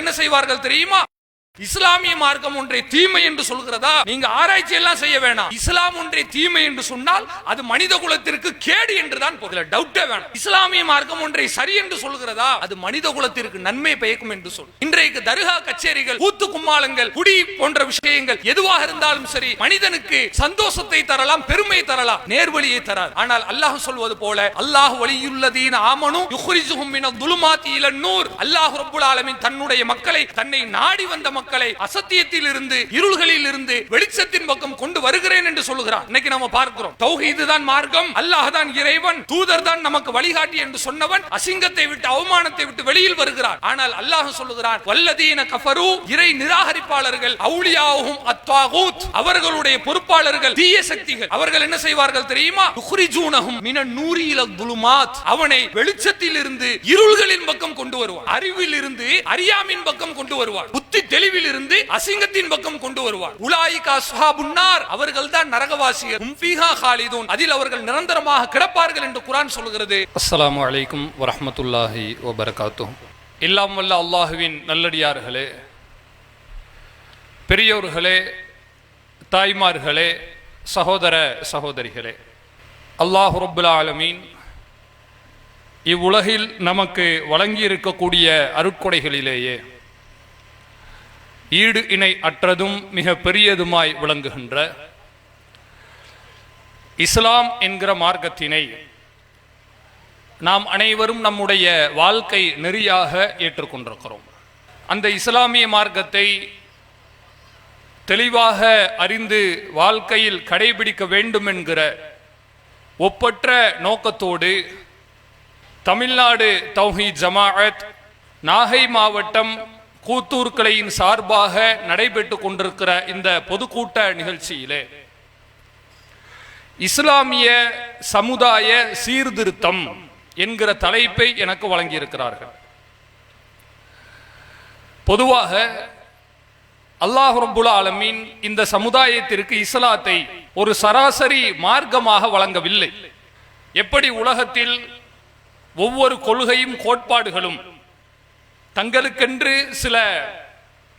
என்ன செய்வார்கள் தெரியுமா? இஸ்லாமிய மார்க்கம் ஒன்றை தீமை என்று சொல்கிறதா? நீங்க ஆராய்ச்சி எல்லாம் செய்ய வேணாம். இஸ்லாம் ஒன்றை தீமை என்று சொன்னால் அது மனித குலத்திற்கு கேடு என்றுதான் டவுட்டே வேணாம். இஸ்லாமிய மார்க்கம் ஒன்றை சரி என்று சொல்கிறதா? அது மனித குலத்திற்கு நன்மை பயக்கும் என்று சொல். இன்றைக்கு தர்கா கச்சேரிகள், கூத்து கும்மாளங்கள், குடி போன்ற விஷயங்கள் எதுவாக இருந்தாலும் சரி, மனிதனுக்கு சந்தோஷத்தை தரலாம், பெருமை தரலாம், நேர்வழியை தராது. ஆனால் அல்லாஹ் சொல்வது போல, அல்லாஹ் வலியுல்லதீன ஆமனு யுக்ரிஜுஹும் மினல் துலுமாத்தி இலன் நூர். அல்லாஹ் ரப்புல் ஆலமீன் தன்னுடைய மக்களை, தன்னை நாடி வந்த மக்களை அசத்தியத்தில் இருந்து, இருள்களில் இருந்து வெளிச்சத்தின் பக்கம் கொண்டு வருகிறேன் என்று சொல்லுகிறார். இன்னைக்கு நம்ம பார்க்கிறோம், தௌஹீது தான் மார்க்கம், அல்லாஹ் தான் இறைவன், தூதர் தான் நமக்கு வழிகாட்டி என்று சொன்னவன் அசிங்கத்தை விட்டு, அவமானத்தை விட்டு வெளியில் வருகிறார். ஆனால் அல்லாஹ் சொல்லுகிறான், வல்லதீன கஃபரு, இறை நிராகரிப்பாளர்கள், அவுலியாஹும் அத்வாகூத், அவர்களுடைய பொறுப்பாளர்கள் தீய சக்திகள், அவர்கள் என்ன செய்வார்கள் தெரியுமா? யுக்ரிஜூனஹும் மினன் நூரி இலல் துலுமாத், அவனை வெளிச்சத்தில் இருந்து இருள்களின் பக்கம் கொண்டு வருவார், அறிவில் இருந்து அறியாமின் பக்கம் கொண்டு வருவார், புத்தி தெளிவில் இருந்து அசிங்கத்தின் பக்கம் கொண்டு வருவார். உலாயிகா அஸ்ஹாபுன் நார், அவர்கள் தான் நரகவாசிகள், ஹும் ஃபீஹா காலிதூன், அதில் அவர்கள் நிரந்தரமாக கிடப்பார்கள் என்று குர்ஆன் சொல்கிறது. அஸ்ஸலாமு அலைக்கும் வரஹ்மத்துல்லாஹி வபரகாத்துஹு. எல்லாம் வல்ல அல்லாஹ்வின் நல்லடியார்களே, பெரியோர்களே, தாய்மார்களே, சகோதர சகோதரிகளே, அல்லாஹ் ரப்புல் ஆலமீன் இவ்வுலகில் நமக்கு வழங்கி இருக்கக்கூடிய அருட்கொடைகளிலேயே ஈடு இணை அற்றதும் மிக பெரியதுமாய் விளங்குகின்ற இஸ்லாம் என்கிற மார்க்கத்தினை நாம் அனைவரும் நம்முடைய வாழ்க்கை நெறியாக ஏற்றுக்கொண்டிருக்கிறோம். அந்த இஸ்லாமிய மார்க்கத்தை தெளிவாக அறிந்து வாழ்க்கையில் கடைபிடிக்க வேண்டும் என்கிற ஒப்பற்ற நோக்கத்தோடு தமிழ்நாடு தௌஹீத் ஜமாஅத் நாகை மாவட்டம் கூத்தூர் கிளையின் சார்பாக நடைபெற்று கொண்டிருக்கிற இந்த பொதுக்கூட்ட நிகழ்ச்சியிலே இஸ்லாமிய சமுதாய சீர்திருத்தம் என்கிற தலைப்பை எனக்கு வழங்கியிருக்கிறார்கள். பொதுவாக அல்லாஹ் ரப்புல் ஆலமீன் இந்த சமுதாயத்திற்கு இஸ்லாத்தை ஒரு சராசரி மார்க்கமாக வழங்கவில்லை. எப்படி உலகத்தில் ஒவ்வொரு கொள்கையும் கோட்பாடுகளும் தங்களுக்கென்று சில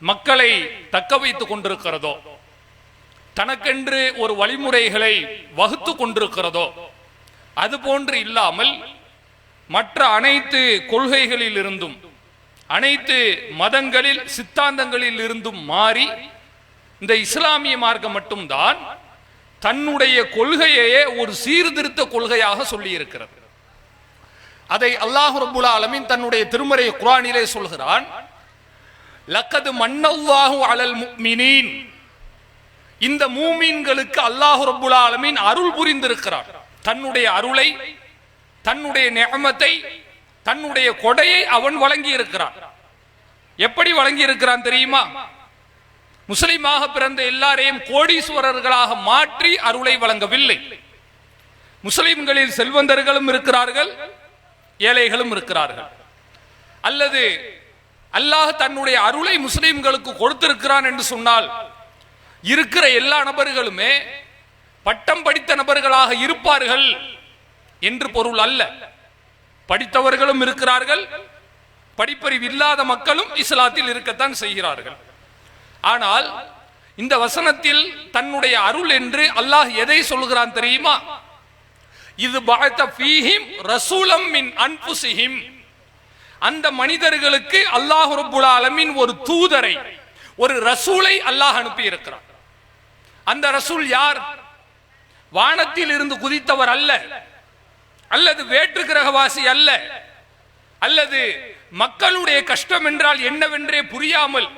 மக்களை தக்க வைத்துக் கொண்டிருக்கிறதோ, தனக்கென்று ஒரு வழிமுறைகளை வகுத்து கொண்டிருக்கிறதோ, அதுபோன்று இல்லாமல் மற்ற அனைத்து கொள்கைகளில் இருந்தும், அனைத்து மதங்களில் சித்தாந்தங்களில் இருந்தும் மாறி இந்த இஸ்லாமிய மார்க்கம் மட்டும்தான் தன்னுடைய கொள்கையே ஒரு சீர்திருத்த கொள்கையாக சொல்லி இருக்கிறது. அதை அல்லாஹ் ரப்புல் ஆலமீன் தன்னுடைய திருமறை குர்ஆனிலே சொல்கிறான், லக்கது மன்னல்லாஹு அலல் முஃமினீன், இந்த மூமின்களுக்கு அல்லாஹ் ரப்புல் ஆலமீன் அருள் புரிந்திருக்கிறார். தன்னுடைய அருளை, தன்னுடைய நிஅமத்தை, தன்னுடைய கொடையை அவன் வழங்கி இருக்கிறான். எப்படி வழங்கி இருக்கிறான் தெரியுமா? முஸ்லிமாக பிறந்த எல்லாரையும் கோடீஸ்வரர்களாக மாற்றி அருளை வழங்கவில்லை. முஸ்லிம்களில் செல்வந்தர்களும் இருக்கிறார்கள், ஏழைகளும் இருக்கிறார்கள். அல்லது அல்லாஹ் தன்னுடைய அருளை முஸ்லிம்களுக்கு கொடுத்திருக்கிறான் என்று சொன்னால் இருக்கிற எல்லா நபர்களுமே பட்டம் படித்த நபர்களாக இருப்பார்கள் என்று பொருள் அல்ல. படித்தவர்களும் இருக்கிறார்கள், படிப்பறிவு இல்லாத மக்களும் இஸ்லாத்தில் இருக்கத்தான் செய்கிறார்கள். ஆனால் இந்த வசனத்தில் தன்னுடைய அருள் என்று அல்லாஹ் எதை சொல்கிறான் தெரியுமா? இது பஅத ஃபீஹிம் ரசூலம் மின் அன்ஃபுஸிஹிம், அந்த மனிதர்களுக்கு அல்லாஹ் ரப்புல் ஆலமீன் ஒரு தூதரை, ஒரு ரசூலை அல்லாஹ் அனுப்பி இருக்கிறார். அந்த ரசூல் யார்? வானத்தில் இருந்து குதித்தவர் அல்ல, அல்லது வேற்று கிரகவாசி அல்ல, அல்லது மக்களுடைய கஷ்டம் என்றால் என்னவென்றே புரியாமல்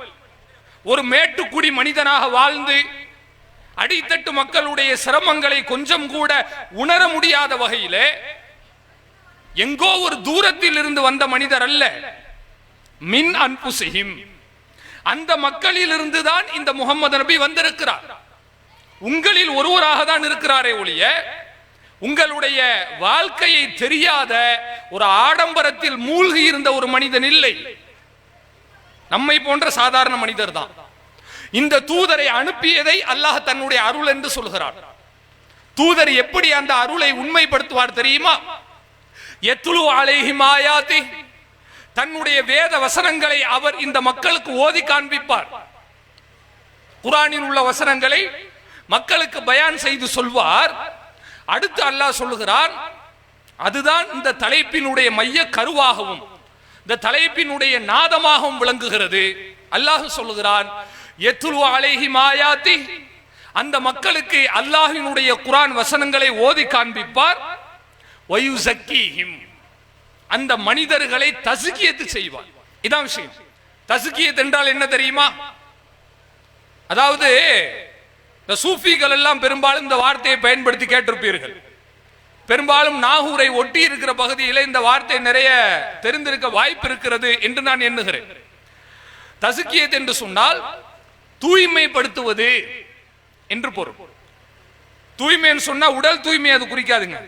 ஒரு மேட்டுக்குடி மனிதனாக வாழ்ந்து அடித்தட்டு மக்களுடைய சிரமங்களை கொஞ்சம் கூட உணர முடியாத வகையிலே எங்கோ ஒரு தூரத்தில் இருந்து வந்த மனிதர் அல்ல. மின் அன்புசிஹிம், அந்த மக்களில் இருந்துதான் இந்த முஹம்மது நபி வந்திருக்கிறார். உங்களில் ஒருவராக தான் இருக்கிறாரே ஒழிய உங்களுடைய வாழ்க்கையை தெரியாத ஒரு ஆடம்பரத்தில் மூழ்கி இருந்த ஒரு மனிதன் இல்லை. நம்மை போன்ற சாதாரண மனிதர் தான். இந்த தூதரை அனுப்பியதை அல்லாஹ் தன்னுடைய அருள் என்று சொல்கிறார். தூதர் எப்படி அந்த அருளை உண்மைப்படுத்துவார் தெரியுமா? யத்லு அலைஹிம் ஆயாத்தி, தன்னுடைய வேத வசனங்களை அவர் இந்த மக்களுக்கு ஓதி காண்பிப்பார். குர்ஆனில் உள்ள வசனங்களை மக்களுக்கு பயான் செய்து சொல்வார். அடுத்து அல்லாஹ் சொல்லுகிறான், அதுதான் இந்த தலைப்பினுடைய மைய கருவாகவும் இந்த தலைப்பினுடைய நாதமாகவும் விளங்குகிறது. அல்லாஹ் சொல்லுகிறான், யத்லு அலைஹிம் ஆயாத்தி, அந்த மக்களுக்கு அல்லாஹ்வினுடைய குர்ஆன் வசனங்களை ஓதி காண்பிப்பார். வயுஸக்கீஹிம், அந்த மனிதர்களை தஸ்கியத்து செய்வார். இதான் விஷயம். தஸ்கியத் என்றால் என்ன தெரியுமா? அதாவது இந்த சூஃபிகள் எல்லாம் பெரும்பாலும் இந்த வார்த்தையை பயன்படுத்தி கேட்டிருப்பீர்கள். பெரும்பாலும் நாகூரை ஒட்டி இருக்கிற பகுதியில் இந்த வார்த்தை நிறைய தெரிந்திருக்க வாய்ப்பு இருக்கிறது என்று நான் எண்ணுகிறேன். தஸ்கியத் என்று சொன்னால் தூய்மைப்படுத்துவது என்று பொருள். தூய்மைன்னு சொன்னா உடல் தூய்மை அது குறிக்காதுங்க.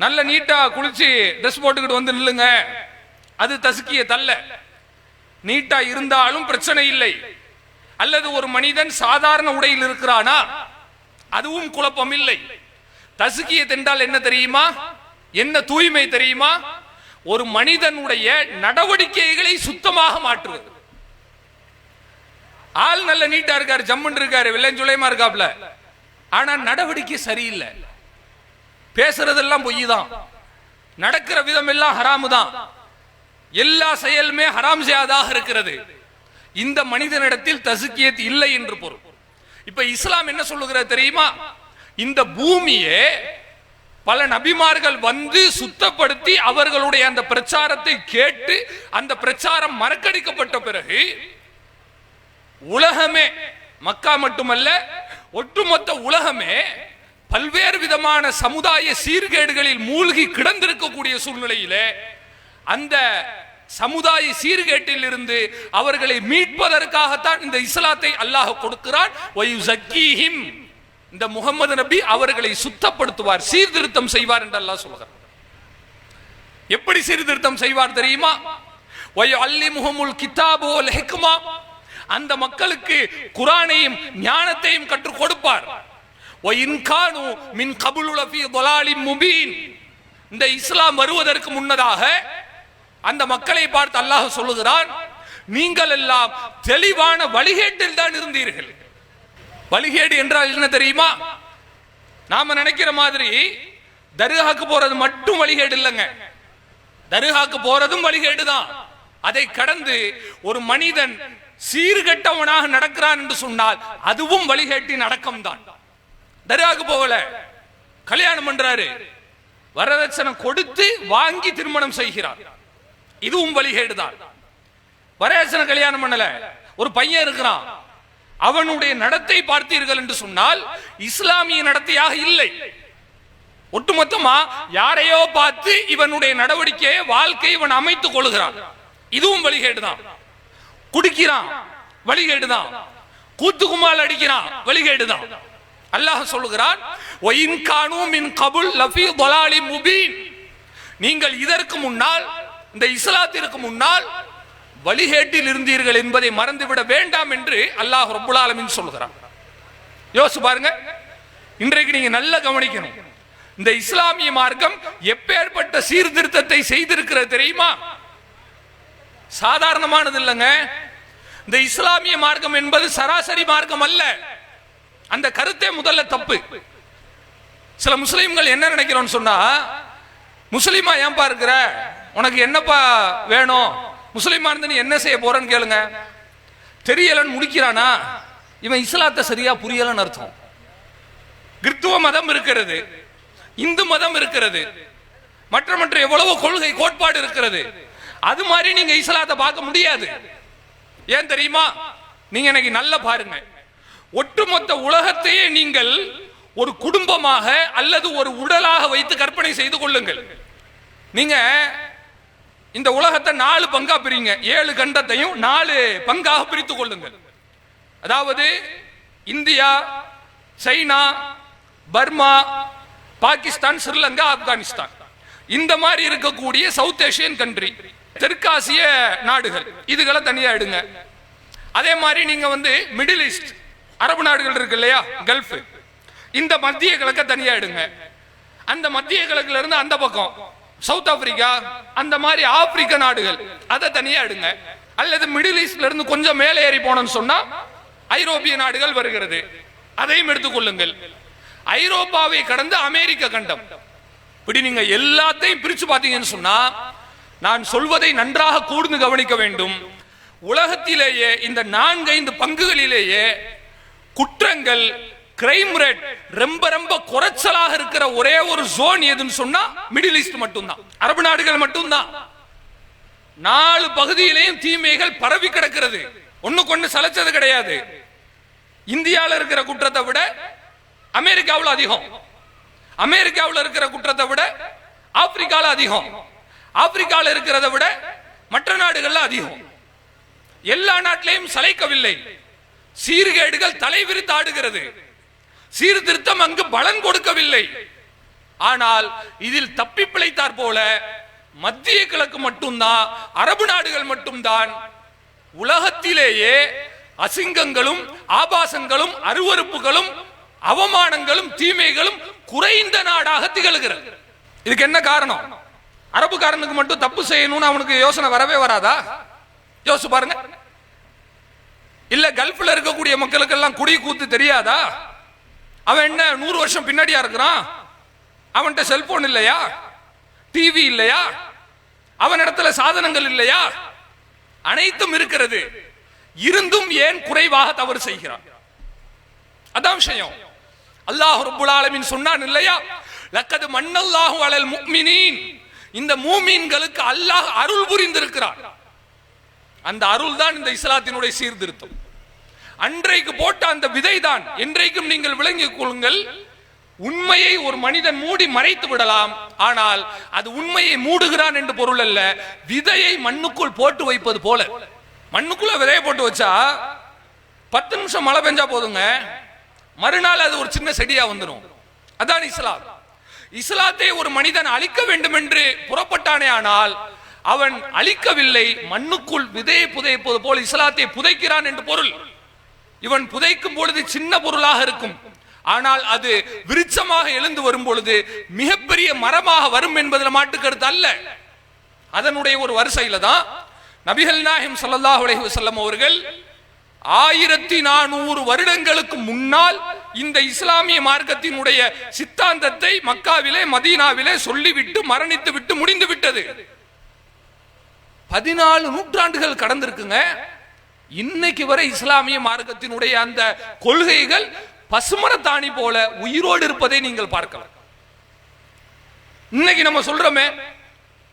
நல்ல நீட்டா குளிச்சு ட்ரெஸ் போட்டுக்கிட்டு வந்து நில்லுங்க, அது தஸ்கியத் அல்ல. நீட்டா இருந்தாலும் பிரச்சனை இல்லை. அல்லது ஒரு மனிதன் சாதாரண உடையில் இருக்கிறானா, அதுவும் குழப்பம் இல்லை. தஸ்கியத் என்றால் என்ன தெரியுமா? என்ன தூய்மை தெரியுமா? ஒரு மனிதனுடைய நடவடிக்கைகளை சுத்தமாக மாற்றுவது. ஆள் நல்ல நீட்டா இருக்காரு, ஜம்முன்னு இருக்காரு, வெள்ளஞ்சுளையமா இருக்காப்ல, ஆனா நடவடிக்கை சரியில்லை. பேசுறதெல்லாம் பொய் தான், நடக்கிற விதம் எல்லாம் ஹராமு தான், எல்லா செயலுமே ஹராம் செய்யாதாக இருக்கிறது. இந்த மனிதனிடத்தில் தஸ்கியத் இல்லை என்று பொருள். இப்ப இஸ்லாம் என்ன சொல்லுகிறது தெரியுமா? இந்த பூமியே பல நபிமார்கள் வந்து சுத்தப்படுத்தி அவர்களுடைய அந்த பிரச்சாரத்தை கேட்டு அந்த பிரச்சாரம் மறக்கடிக்கப்பட்ட பிறகு உலகமே, மக்கா மட்டுமல்ல ஒட்டுமொத்த உலகமே பல்வேறு விதமான சமுதாய சீர்கேடுகளில் மூழ்கி கிடந்திருக்கக்கூடிய சூழ்நிலையிலே அந்த சமுதாய சீர்கேட்டில் இருந்து அவர்களை மீட்பதற்காகத்தான் இந்த இஸ்லாத்தை அல்லாஹ் கொடுக்கிறான். வயுஸக்கீஹிம், இந்த முகமது நபி அவர்களை சுத்தப்படுத்துவார், சீர்திருத்தம் செய்வார் என்று அல்லாஹ் சொல்கிறார். எப்படி சீர்திருத்தம் செய்வார் தெரியுமா? வயுஅல்லிமுஹுமுல் கிதாப வல் ஹிக்மா, அந்த மக்களுக்கு குர்ஆனையும் ஞானத்தையும் கற்றுக் கொடுப்பார். வஇன் கானூ மின் கப்லு லஃபீ ضلالٍ முபீன், இந்த இஸ்லாம் வருவதற்கு முன்னதாக அந்த மக்களை பார்த்து அல்லாஹ் சொல்லுகிறான், நீங்கள் எல்லாம் தெளிவான வழிகேட்டில் தான் இருந்தீர்கள். வழிகேடு என்றால் என்ன தெரியுமா? நாம நினைக்கிற மாதிரி தர்காக்கு போறது மட்டும் வழிகேடு இல்லைங்க. தர்காக்கு போறதும் வழிகேடு தான். அதை கடந்து ஒரு மனிதன் சீர்கெட்டவனாக நடக்கிறான் என்று சொன்னால் அதுவும் வழிகேட்டின் அடக்கம் தான். தர்காக்கு போகல, கல்யாணம் பண்றாரு, வரதட்சணை கொடுத்து வாங்கி திருமணம் செய்கிறார், இதுவும் வழிகேடுதான். வரதட்சணை கல்யாணம் பண்ணல, ஒரு பையன் இருக்கிறான், அவனுடைய நடத்தை பார்த்தீர்கள் என்று சொன்னால் இஸ்லாமிய நடத்தையாக இல்லை. ஒட்டுமொத்தமா யாரையோ பார்த்து இவனுடைய நடவடிக்கையை வாழ்க்கை இவன் அமைத்துக் கொள்கிறான், இதுவும் வழிகேடுதான். குடிக்கிறான், வழிகேடுதான். கூத்துக்குமால் அடிக்கிறான், வழிகேடுதான். அல்லாஹ் சொல்லுகிறான், வஇன் கானூ மின் கபுல் லஃபீ ضلالٍ முபீன், நீங்கள் இதற்கு முன்னால், இந்த இஸ்லாத்திற்கு முன்னால் வழிகேட்டில் இருந்தீர்கள் என்பதை மறந்துவிட வேண்டாம் என்று அல்லாஹ் ரப்புல் ஆலமீன் சொல்கிறான். யோசிச்சு பாருங்க. இன்றைக்கு நீங்க நல்லா கவனிக்கணும், இந்த இஸ்லாமிய மார்க்கம் எப்பேற்பட்ட சீர்திருத்தத்தை செய்திருக்கிறது தெரியுமா? சாதாரணமானது இல்லைங்க. இந்த இஸ்லாமிய மார்க்கம் என்பது சராசரி மார்க்கம் அல்ல. அந்த கருத்தே முதல்ல தப்பு. சில முஸ்லிம்கள் என்ன நினைக்கிறோம்னு சொன்னா, முஸ்லிமா ஏன்பா இருக்கிற, உனக்கு என்னப்பா வேணும், முஸ்லிமா இருந்து நீ என்ன செய்ய போறன்னு கேளுங்க. தெரியலன்னு முடிக்கிறானா, இவன் இஸ்லாத்தை சரியா புரியலன்னு அர்த்தம். கிறிஸ்துவ மதம் இருக்கிறது, இந்து மதம் இருக்கிறது, மற்ற எவ்வளவோ கொள்கை கோட்பாடு இருக்கிறது. அது மாதிரி நீங்க இஸ்லாத்தை பார்க்க முடியாது. ஏன் தெரியுமா? நீங்க எனக்கு நல்ல பாருங்க, ஒட்டுமொத்த உலகத்தையே நீங்கள் ஒரு குடும்பமாக அல்லது ஒரு உடலாக வைத்து கற்பனை செய்து கொள்ளுங்கள். நீங்க இந்த உலகத்தை 4 பங்கா பிரிங்க, 7 கண்டத்தையும் 4 பங்காக பிரித்துக் கொள்ளுங்கள். அதாவது India, China, Burma, Pakistan, Sri Lanka, Afghanistan, இந்த மாதிரி இருக்கக்கூடிய சவுத் ஏசியன் கண்ட்ரி, தெற்காசிய நாடுகள், இதுகளை தனியா எடுங்க. அதே மாதிரி நீங்க மிடில் ஈஸ்ட், அரபு நாடுகள் இருக்கு இல்லையா, கல்ஃப், இந்த மத்திய கிழக்க தனியா எடுங்க. அந்த மத்திய கிழக்குல இருந்து அந்த பக்கம் சவுத் ஆப்பிரிக்கா, அந்த மாதிரி ஆப்பிரிக்க நாடுகள் அதை தனியா எடுங்க. அல்லது மிடில் ஈஸ்ட்ல இருந்து கொஞ்சம் மேலே ஏறி போனோம்னு சொன்னா ஐரோப்பிய நாடுகள் வருகிறது, அதையும் எடுத்துக்கொள்ளுங்கள். ஐரோப்பாவை கடந்து அமெரிக்க கண்டம், இப்படி நீங்க எல்லாத்தையும் பிரிச்சு பார்த்தீங்கன்னு சொன்னா, நான் சொல்வதை நன்றாக கூர்ந்து கவனிக்க வேண்டும். உலகத்திலேயே இந்த 4-5 பங்குகளிலேயே குற்றங்கள், கிரைம் ரேட் ரொம்ப ரொம்ப குறைச்சலாக இருக்கிற ஒரே ஒரு ஜோன் எதுன்னு சொன்னா மிடில் ஈஸ்ட் மட்டும்தான், அரபு நாடுகள் மட்டும்தான். 4 பகுதியிலேயும் தீமைகள் பரவி கிடக்கிறது, ஒண்ணுக்கு ஒண்ணு சலைச்சது கிடையாது. இந்தியாவில் இருக்கிற குற்றத்தை விட அமெரிக்காவில் அதிகம், அமெரிக்காவில் இருக்கிற குற்றத்தை விட ஆப்பிரிக்காவில் அதிகம், ஆப்பிரிக்காவில் இருக்கிறத விட மற்ற நாடுகள்ல அதிகம். எல்லா நாட்டிலையும் சளைக்கவில்லை, சீர்கேடுகள் தலைவிரித்து ஆடுகிறது, சீர்திருத்தம் அங்கு பலன் கொடுக்கவில்லை. ஆனால் இதில் தப்பி பிழைத்தார் போல மத்திய கிழக்கு மட்டும்தான், அரபு நாடுகள் மட்டும்தான் உலகத்திலேயே அசிங்கங்களும் ஆபாசங்களும் அருவருப்புகளும் அவமானங்களும் தீமைகளும் குறைந்த நாடாக திகழ்கிறது. இதுக்கு என்ன காரணம்? அரபுக்காரனுக்கு மட்டும் தப்பு செய்யணும்னு அவனுக்கு யோசனை வரவே வராதா? யோசிச்சு பாருங்க. இல்ல கல்ஃப்ல இருக்கக்கூடிய மக்களுக்கு எல்லாம் குடி கூத்து தெரியாதா? அவன் என்ன 100 வருஷம் பின்னாடியா இருக்கிறான்? அவன்கிட்ட செல்போன் இல்லையா? டிவி இல்லையா? அவன் இடத்துல சாதனங்கள் இல்லையா? அனைத்தும் இருக்கிறது, இருந்தும் ஏன் குறைவாக தவறு செய்கிறான்? அதான் விஷயம். அல்லாஹ் ரப்புல் ஆலமீன் சொன்னான் இல்லையா, லக்கத் மன்னல்லாஹு அலல் முஃமினீன், இந்த மூமீன்களுக்கு அல்லாஹ் அருள் புரிந்திருக்கிறான். அந்த அருள் தான் இந்த இஸ்லாத்தினுடைய சீர்திருத்தம். அன்றைக்கு போட்ட அந்த விதை தான் என்றைக்கும் நீங்கள் விளங்கிக் கொள்ளுங்கள். உண்மையை ஒரு மனிதன் மூடி மறைத்து விடலாம், ஆனால் அது உண்மையை மூடுகிறான் என்று பொருள் அல்ல. விதையை மண்ணுக்குள் போட்டு வைப்பது போல, மண்ணுக்குள்ள விதையை போட்டு வச்சா 10 நிமிஷம் மழை பெஞ்சா போதுங்க, மறுநாள் அது ஒரு சின்ன செடியா வந்துடும். அதான் இஸ்லாம். இஸ்லாத்தை ஒரு மனிதன் அழிக்க வேண்டும் என்று புறப்பட்டானே ஆனால் அவன் அழிக்கவில்லை, மண்ணுக்குள் விதையை புதைப்பது போல் இஸ்லாத்தை புதைக்கிறான் என்று பொருள். இவன் புதைக்கும் பொழுது சின்ன பொருளாக இருக்கும், ஆனால் அது விருட்சமாக எழுந்து வரும் பொழுது மிகப்பெரிய மரமாக வரும் என்பதில் மாட்டு கருத்து அல்ல. அதனுடைய ஒரு வரிசையில தான் நபிகள் நாயகம் ஸல்லல்லாஹு அலைஹி வஸல்லம் அவர்கள் 1400 வருடங்களுக்கு முன்னால் இந்த இஸ்லாமிய மார்க்கத்தினுடைய சித்தாந்தத்தை மக்காவிலே மதீனாவிலே சொல்லிவிட்டு மரணித்து விட்டு முடிந்து விட்டது. 14 நூற்றாண்டுகள் கடந்திருக்குங்க. இன்னைக்கு வரை இஸ்லாமிய மார்க்கத்தினுடைய அந்த கொள்கைகள் பசுமரத்தாணி போல உயிரோடு இருப்பதை நீங்கள் பார்க்கலாம். இன்னைக்கு நம்ம சொல்றோமே,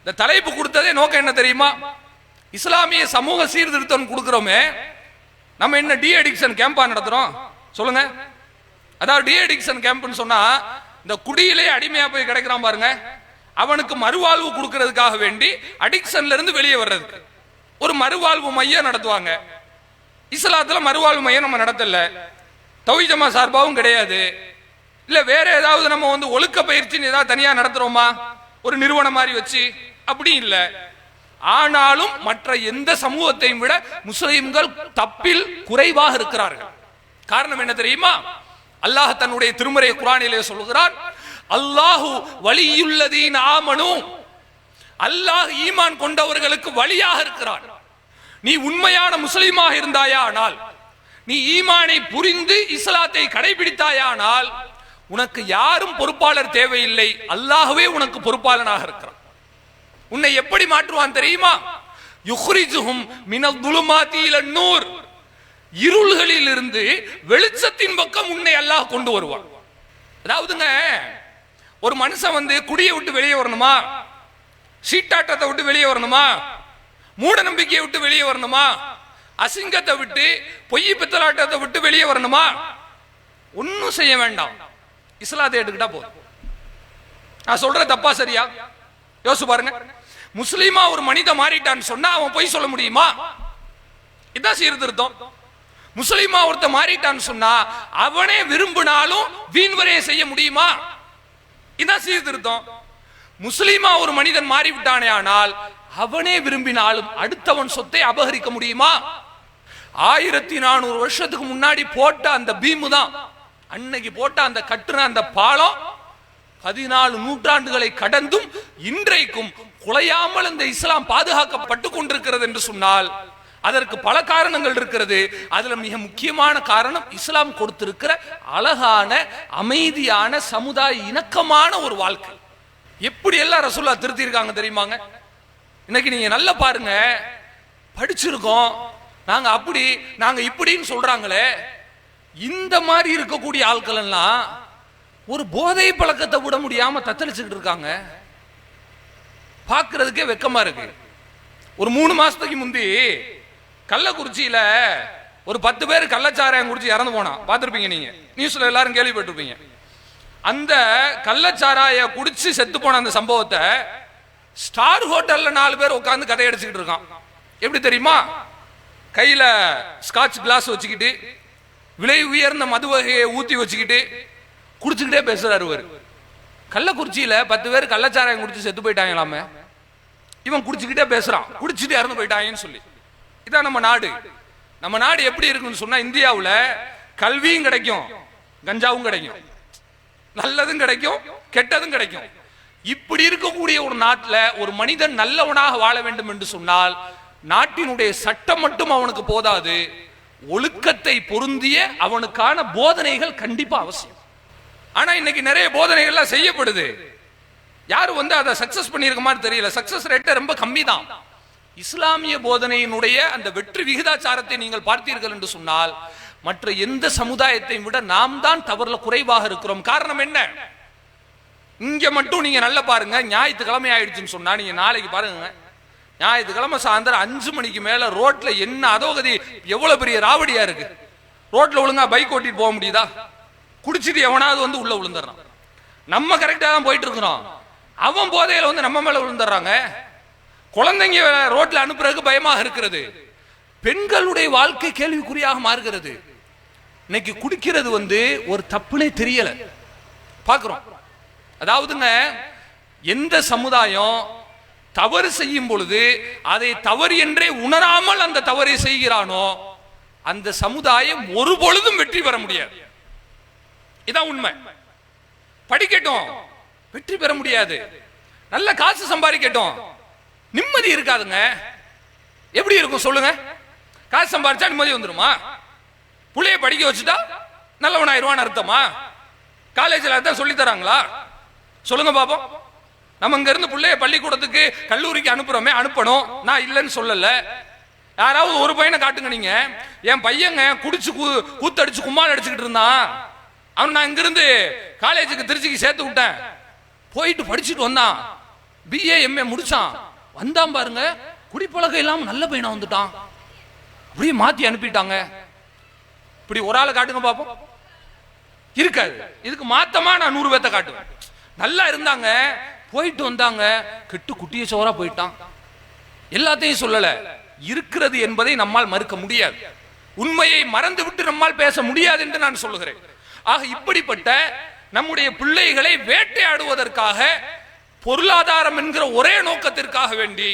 இந்த தலைப்பு கொடுத்ததே நோக்கம் என்ன தெரியுமா? இஸ்லாமிய சமூக சீர்திருத்தம் கொடுக்கிறோமே, நம்ம என்ன டி அடிக்ஷன் கேம்பா நடத்துறோம் சொல்லுங்க? அதாவது டி அடிக்ஷன் கேம்ப்னு சொன்னா, இந்த குடியிலே அடிமையா போய் கிடைக்கிறான் பாருங்க, அவனுக்கு மறுவாழ்வு கொடுக்கிறதுக்காக வேண்டி அடிக்ஷன்ல இருந்து வெளியே வர்றதுக்கு ஒரு மறுவாழ்வு மையம் நடத்துவாங்க. இஸ்லாத்துல மறுவாழ்வு மையம் நம்ம நடத்தல, தௌஹீத் ஜமாத் சார்பாவும் கிடையாது. இல்ல வேற ஏதாவது நம்ம ஒழுக்க பயிற்சின்னு ஏதாவது தனியா நடத்துறோமா ஒரு நிறுவனம் மாதிரி வச்சு? அப்படி இல்ல. ஆனாலும் மற்ற எந்த சமூகத்தையும் விட முஸ்லிம்கள் தப்பில் குறைவாக இருக்கிறார்கள். காரணம் என்ன தெரியுமா? அல்லாஹ் தன்னுடைய திருமறை குர்ஆனிலே சொல்கிறான், அல்லாஹு வலியுல்லதீன ஆமனு, அல்லாஹ் ஈமான் கொண்டவர்களுக்கு வலியாக இருக்கிறான். நீ உண்மையான முஸ்லிமாக இருந்தாயானால், நீ ஈமானை புரிந்து இஸ்லாத்தை கடைபிடித்தாயானால் உனக்கு யாரும் பொறுப்பாளர் தேவையில்லை, அல்லாஹ்வே உனக்கு பொறுப்பாளனாக இருக்கிறான். உன்னை எப்படி மாற்றுவான் தெரியுமா? யுக்ரிஜுஹும் மினல் துலுமாத்தி இலன் நூர், இருள்களில் இருந்து வெளிச்சத்தின் பக்கம் உன்னை அல்லாஹ் கொண்டு வருவான். அதாவதுங்க, ஒரு மனுஷன் குடியை விட்டு வெளியே வரணுமா, சீட்டாட்டத்தை விட்டு வெளியே வரணுமா, மூட நம்பிக்கையை விட்டு வெளியே வரணுமா, அசிங்கத்தை விட்டு பொய் பித்தலாட்டத்தை விட்டு வெளியே வரணுமா? ஒன்னும் செய்ய வேண்டாம், இஸ்லாத்தை எடுத்துக்கிட்டா போதும். நான் சொல்ற தப்பா சரியா? யோசிச்சு பாருங்க. முஸ்லீமா ஒரு மனிதன் மாறிட்டான்னு சொன்னா அவன் பொய் சொல்ல முடியுமா? இதான் சீர்திருத்தம். முஸ்லீமா ஒருத்த மாறிட்டான்னு சொன்னா அவனே விரும்பினாலும் வீண்வரையை செய்ய முடியுமா? இதான் சீர்திருத்தம். முஸ்லீமா ஒரு மனிதன் மாறிவிட்டானே ஆனால் அவனே விரும்பினாலும் அடுத்தவன் சொத்தை அபகரிக்க முடியுமா? 1400 வருஷத்துக்கு முன்னாடி போட்ட அந்த பீமு தான், அன்னைக்கு போட்ட அந்த கட்டுன அந்த பாலம் 14 நூற்றாண்டுகளை கடந்தும் இன்றைக்கும் குலையாமல் இந்த இஸ்லாம் பாதுகாக்கப்பட்டு கொண்டிருக்கிறது என்று சொன்னால் அதற்கு பல காரணங்கள் இருக்கிறது. அதுல மிக முக்கியமான காரணம் இஸ்லாம் கொடுத்திருக்கிற அழகான அமைதியான சமுதாய இணக்கமான ஒரு வாழ்க்கை. எப்படி எல்லாம் ரசூலுல்லாஹ் திருத்தி இருக்காங்க தெரியுமாங்க? இன்னைக்கு நீங்க நல்லா பாருங்க, படிச்சிருக்கோம் நாங்க அப்படி நாங்க இப்படின்னு சொல்றாங்களே, இந்த மாதிரி இருக்கக்கூடிய ஆட்கள் எல்லாம் ஒரு போதை பழக்கத்தை விட முடியாம தத்தளிச்சுக்கிட்டு இருக்காங்க. பார்க்கிறதுக்கே வெக்கமா இருக்கு. ஒரு 3 மாசத்துக்கு முந்தி கள்ளக்குறிச்சியில ஒரு 10 பேர் கள்ளச்சாராயம் குடிச்சு இறந்து போனா பார்த்திருப்பீங்க, நீங்க நியூஸ்ல எல்லாரும் கேள்விப்பட்டிருப்பீங்க. அந்த கள்ளச்சாராய குடிச்சு செத்து போன அந்த சம்பவத்தை ஸ்டார் ஹோட்டல்ல 4 பேர் உட்கார்ந்து கதை அடிச்சுக்கிட்டு இருக்கான். எப்படி தெரியுமா? கையில ஸ்காட்ச் கிளாஸ் வச்சுக்கிட்டு விலை உயர்ந்த மது வகையை ஊத்தி வச்சுக்கிட்டு குடிச்சுக்கிட்டே பேசுறாரு. கள்ளக்குறிச்சியில 10 பேர் கள்ளச்சாராயம் குடிச்சு செத்து போயிட்டாங்களாமே, இவன் குடிச்சுக்கிட்டே பேசுறான், குடிச்சுட்டு இறந்து போயிட்டாங்கன்னு சொல்லி. இதான் நம்ம நாடு. நம்ம நாடு எப்படி இருக்குன்னு சொன்னா, இந்தியாவுல கல்வியும் கிடைக்கும், கஞ்சாவும் கிடைக்கும், நல்லதும் கிடைக்கும், கெட்டதும் கிடைக்கும். இப்படி இருக்கக்கூடிய ஒரு நாட்டில் ஒரு மனிதன் நல்லவனாக வாழ வேண்டும் என்று சொன்னால் நாட்டினுடைய சட்டம் மட்டும் அவனுக்கு போதாது, ஒழுக்கத்தை பொருந்திய அவனுக்கான போதனைகள் கண்டிப்பா அவசியம். ஆனா இன்னைக்கு நிறைய போதனைகள்லாம் செய்யப்படுது, யாரும் அதை சக்சஸ் பண்ணியிருக்க மாதிரி தெரியல. சக்சஸ் ரேட் ரொம்ப கம்மி தான். இஸ்லாமிய போதனையினுடைய அந்த வெற்றி விகிதாச்சாரத்தை நீங்கள் பார்த்தீர்கள் என்று சொன்னால் மற்ற எந்த சமுதாயத்தை விட நாம் தான் தவறுல குறைவாக இருக்கிறோம். காரணம் என்ன? இங்க மட்டும் நீங்க நல்லா பாருங்க, ஞாயிற்றுக்கிழமை ஆயிடுச்சுன்னு சொன்னா நீங்க நாளைக்கு பாருங்க, ஞாயிற்றுக்கிழமை சாயந்தரம் 5 மணிக்கு மேல ரோட்ல என்ன அதோகதி, எவ்வளவு பெரிய ராவடியா இருக்கு. ரோட்ல ஒழுங்கா பைக் ஓட்டிட்டு போக முடியுதா? குடிச்சிட்டு எவனாவது உள்ள விழுந்துறான். நம்ம கரெக்டா தான் போயிட்டு இருக்கிறோம், அவன் போதையில நம்ம மேல விழுந்துறாங்க. குழந்தைங்க ரோட்ல அனுப்புறதுக்கு பயமாக இருக்கிறது. பெண்களுடைய வாழ்க்கை கேள்விக்குறியாக மாறுகிறது. இன்னைக்கு குடிக்கிறது ஒரு தப்புனே தெரியல பாக்குறோம். அதாவதுங்க, எந்த சமுதாயம் தவறு செய்யும் பொழுது அதை தவறு என்றே உணராமல் அந்த தவறை செய்கிறானோ அந்த சமுதாயம் ஒரு பொழுதும் வெற்றி பெற முடியாது. இதான் உண்மை. படிக்கட்டும், வெற்றி பெற முடியாது. நல்ல காசு சம்பாதிக்கட்டும், நிம்மதி இருக்காதுங்க. எப்படி இருக்கும் சொல்லுங்க? காசு சம்பாதிச்சா நிம்மதி வந்துருமா? புள்ளைய படிக்க வச்சுட்டா நல்லவனாயிருவான்னு அர்த்தமா? காலேஜில் அதான் சொல்லி தராங்களா? சொல்லுங்க பாப்போம். நம்ம இங்க இருந்து பிள்ளைய பள்ளிக்கூடத்துக்கு கல்லூரிக்கு அனுப்புறோமே, அனுப்பணும், நான் இல்லைன்னு சொல்லல. யாராவது ஒரு பையனை காட்டுங்க நீங்க, என் பையங்க குடிச்சு கூத்தடிச்சு கும்மால் அடிச்சுக்கிட்டு இருந்தான், அவன் நான் இங்கிருந்து காலேஜுக்கு திருச்சிக்கு சேர்த்து விட்டேன், போயிட்டு படிச்சுட்டு வந்தான், பிஏ எம்ஏ முடிச்சான், வந்தான் பாருங்க, குடிப்பழக்கம் இல்லாம நல்ல பையனா வந்துட்டான், அப்படியே மாத்தி அனுப்பிட்டாங்க. இப்படி ஒரு ஆளை காட்டுங்க பாப்போம். இருக்காது. இதுக்கு மாத்தமா நான் 100 பேர்த்த காட்டுவேன். நல்லா இருந்தாங்க, போயிட்டு வந்தாங்க, கெட்டு குட்டிய சோறா போயிட்டான். எல்லாத்தையும் சொல்லல, இருக்கிறது என்பதை நம்மால் மறுக்க முடியாது. உண்மையை மறந்து விட்டு நம்மால் பேச முடியாது என்று நான் சொல்லுகிறேன். ஆக இப்படிப்பட்ட நம்முடைய பிள்ளைகளை வேட்டையாடுவதற்காக, பொருளாதாரம் என்கிற ஒரே நோக்கத்திற்காக வேண்டி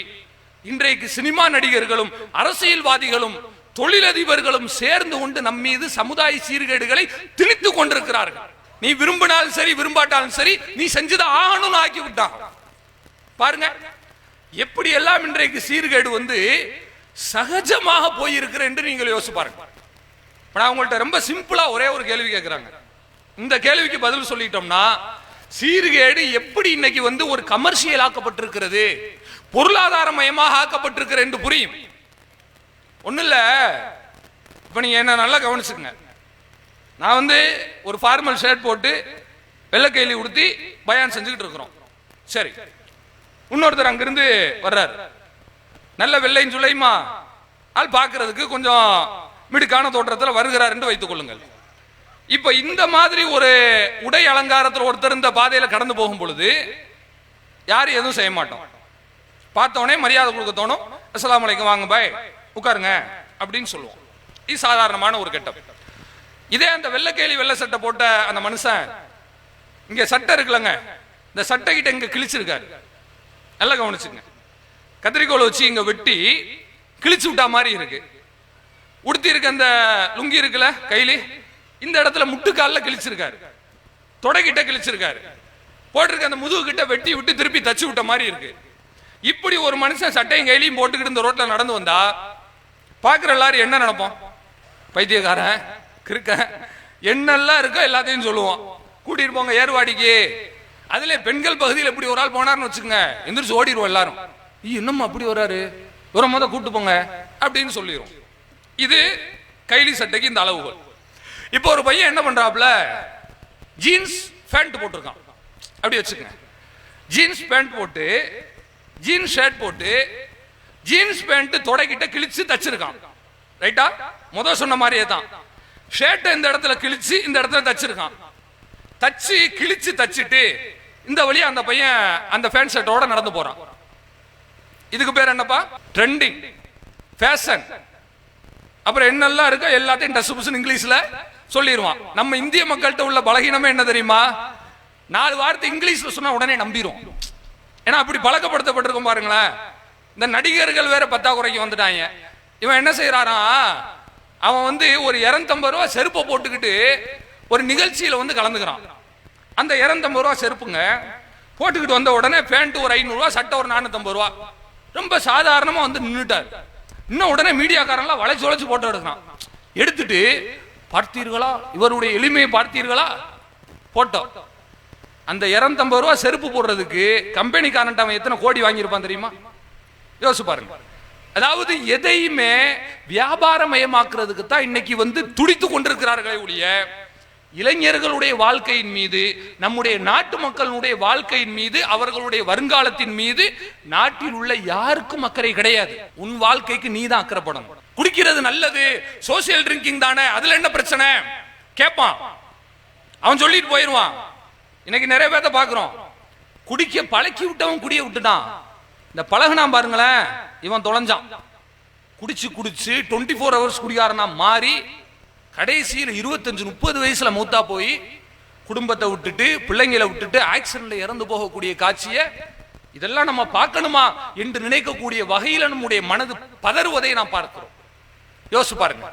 இன்றைக்கு சினிமா நடிகர்களும் அரசியல்வாதிகளும் தொழிலதிபர்களும் சேர்ந்து கொண்டு நம் மீது சமுதாய சீர்கேடுகளை திணித்துக் கொண்டிருக்கிறார்கள். நீ விரும்பினாலும் சரி விரும்பாட்டாலும் சரி நீ செஞ்சுதான் ஆகணும்னு ஆக்கி விட்டான். பாருங்க எப்படி எல்லாம் இன்றைக்கு சீர்கேடு சகஜமாக போயிருக்கிற என்று நீங்கள் யோசிச்சு பாருங்க. நான் உங்கள்கிட்ட ரொம்ப சிம்பிளா ஒரே ஒரு கேள்வி கேட்கிறாங்க. இந்த கேள்விக்கு பதில் சொல்லிட்டோம்னா, சீர்கேடு எப்படி இன்னைக்கு ஒரு கமர்ஷியல் ஆக்கப்பட்டிருக்கிறது, பொருளாதார மயமாக ஆக்கப்பட்டிருக்கிறது என்று புரியும். ஒண்ணு இல்ல, இப்ப நீங்க என்ன நல்லா கவனிச்சுங்க. நான் ஒரு ஃபார்மல் ஷர்ட் போட்டு வெள்ளை கைலி உடுத்தி பயான் செஞ்சுக்கிட்டு இருக்கிறோம். சரி, இன்னொருத்தர் அங்கிருந்து வர்றாரு, நல்ல வெள்ளையும் சொல்லையுமா ஆள் பார்க்கறதுக்கு கொஞ்சம் மிடுக்கான தோற்றத்தில் வருகிறார் என்று வைத்துக் கொள்ளுங்கள். இப்ப இந்த மாதிரி ஒரு உடை அலங்காரத்தில் ஒருத்தர் இந்த பாதையில கடந்து போகும் பொழுது யாரும் எதுவும் செய்ய மாட்டோம். பார்த்தவனே மரியாதை கொடுக்க தோணும், அஸ்ஸலாமு அலைக்கும், வாங்க பாய் உட்காருங்க அப்படின்னு சொல்லுவோம். இது சாதாரணமான ஒரு கெட்டப். இதே அந்த வெள்ளைக்கேலி வெள்ளை சட்டை போட்ட அந்த மனுஷன் இங்க சட்டை இருக்குல்லங்க, இந்த சட்டை கிட்ட இங்க கிழிச்சிருக்காரு. நல்லா கவனிச்சுங்க, கத்திரிக்கோள் வச்சு இங்க வெட்டி கிழிச்சு விட்டா மாதிரி இருக்கு. உடுத்தி இருக்க அந்த லுங்கி இருக்குல்ல கைலி, இந்த இடத்துல முட்டுக்கால கிழிச்சிருக்காரு, தொடைக்கிட்ட கிழிச்சிருக்காரு. போட்டிருக்க அந்த முதுகு கிட்ட வெட்டி விட்டு திருப்பி தச்சு விட்ட மாதிரி இருக்கு. இப்படி ஒரு மனுஷன் சட்டையும் கையிலையும் போட்டுக்கிட்டு இந்த ரோட்ல நடந்து வந்தா பாக்குற எல்லாரும் என்ன நினைப்போம்? பைத்தியக்காரன், கிறுக்க, என்னெல்லாம் இருக்கோ எல்லாத்தையும் சொல்லுவோம். கூட்டிட்டு போங்க ஏர்வாடிக்கு. அதுல பெண்கள் பகுதியில் இப்படி ஒரு ஆள் போனார்னு வச்சுக்கோங்க, எந்திரிச்சு ஓடிடுவோம் எல்லாரும். என்னம்மா அப்படி வராரு, ஒரு முத கூட்டு போங்க அப்படின்னு சொல்லிடுவோம். இது கைலி சட்டைக்கு இந்த அளவுகள். இப்போ ஒரு பையன் என்ன பண்றாப்ல, ஜீன்ஸ் பேண்ட் போட்டிருக்கான். அப்படி வச்சுக்கங்க, ஜீன்ஸ் பேண்ட் போட்டு ஜீன்ஸ் ஷர்ட் போட்டு ஜீன்ஸ் பேண்ட் தொடக்கிட்ட கிழிச்சு தச்சிருக்கான். ரைட்டா? முத சொன்ன மாதிரியே தான். ஷர்ட் இந்த இடத்துல கிழிச்சு இந்த இடத்துல தச்சிருக்கான். தச்சு கிழிச்சு தச்சிட்டு இந்த வழியா அந்த பையன் அந்த பேண்ட் ஷர்ட்டோட நடந்து போறான். இதுக்கு பேர் என்னப்பா? Trending, fashion. அப்புறம் என்னெல்லாம் இருக்கோ எல்லாத்தையும் டஸ் புஸ்னு இங்கிலீஷ்ல சொல்லிடுவான். நம்ம இந்திய மக்கள்கிட்ட உள்ள பலகீனமே என்ன தெரியுமா? 4 வார்த்தை இங்கிலீஷ்ல சொன்னா உடனே நம்பிரும். ஏன்னா அப்படி பழக்கப்படுத்தப்பட்டிருக்கும் பாருங்களேன். இந்த நடிகர்கள் வேற பத்தாக்குறைக்கு வந்துட்டாங்க. இவன் என்ன செய்யறாராம், அவன் வந்து ஒரு 250 ரூபா செருப்பை போட்டுக்கிட்டு ஒரு நிகழ்ச்சியில வந்து கலந்துக்கிறான். அந்த 250 ரூபா செருப்புங்க போட்டுக்கிட்டு வந்த உடனே பேண்ட் ஒரு 500 ரூபா, சட்டை ஒரு 450 ரூபா, ரொம்ப சாதாரணமா வந்து நின்றுட்டார். இன்னும் உடனே மீடியாக்காரங்களாம் வளைச்சு வளைச்சு போட்டோ எடுக்கிறான். எடுத்துட்டு பார்த்தீர்களா, இவருடைய எளிமையை பார்த்தீர்களா, போட்டோ. அந்த 250 ரூபா செருப்பு போடுறதுக்கு கம்பெனிக்காரன் அவன் எத்தனை கோடி வாங்கியிருப்பான் தெரியுமா? யோசிச்சு பாருங்க. அதாவது எதையுமே வியாபாரமயமாக்குறதுக்கு தான் இன்னைக்கு வந்து துடித்து கொண்டிருக்கிறார்களே ஒழிய இளைஞர்களுடைய வாழ்க்கையின் மீது, நம்முடைய நாட்டு மக்களுடைய வாழ்க்கையின் மீது, அவர்களுடைய வருங்காலத்தின் மீது நாட்டில் உள்ள யாருக்கும் அக்கறை கிடையாது. உன் வாழ்க்கைக்கு நீ தான் அக்கறைப்படணும். குடிக்கிறது நல்லது, சோசியல் ட்ரிங்கிங் தானே, அதுல என்ன பிரச்சனை கேட்பான். அவன் சொல்லிட்டு போயிருவான். இன்னைக்கு நிறைய பேர்த்த பாக்குறோம், குடிக்க பழக்கி விட்டவன் குடிய விட்டுட்டான். இந்த பழகுனா பாருங்களேன், இவன் தொலைஞ்சான். குடிச்சு குடிச்சு 24 ஹவர்ஸ் குடிகாரனா மாறி கடைசியில் 25-30 வயசுல மூத்தா போய் குடும்பத்தை விட்டுட்டு பிள்ளைங்களை விட்டுட்டு ஆக்சிடென்ட்ல இறந்து போகக்கூடிய காட்சியை இதெல்லாம் நம்ம பார்க்கணுமா என்று நினைக்கக்கூடிய வகையில் நம்முடைய மனது பதறுவதை நாம் பார்க்கிறோம். யோசிச்சு பாருங்க.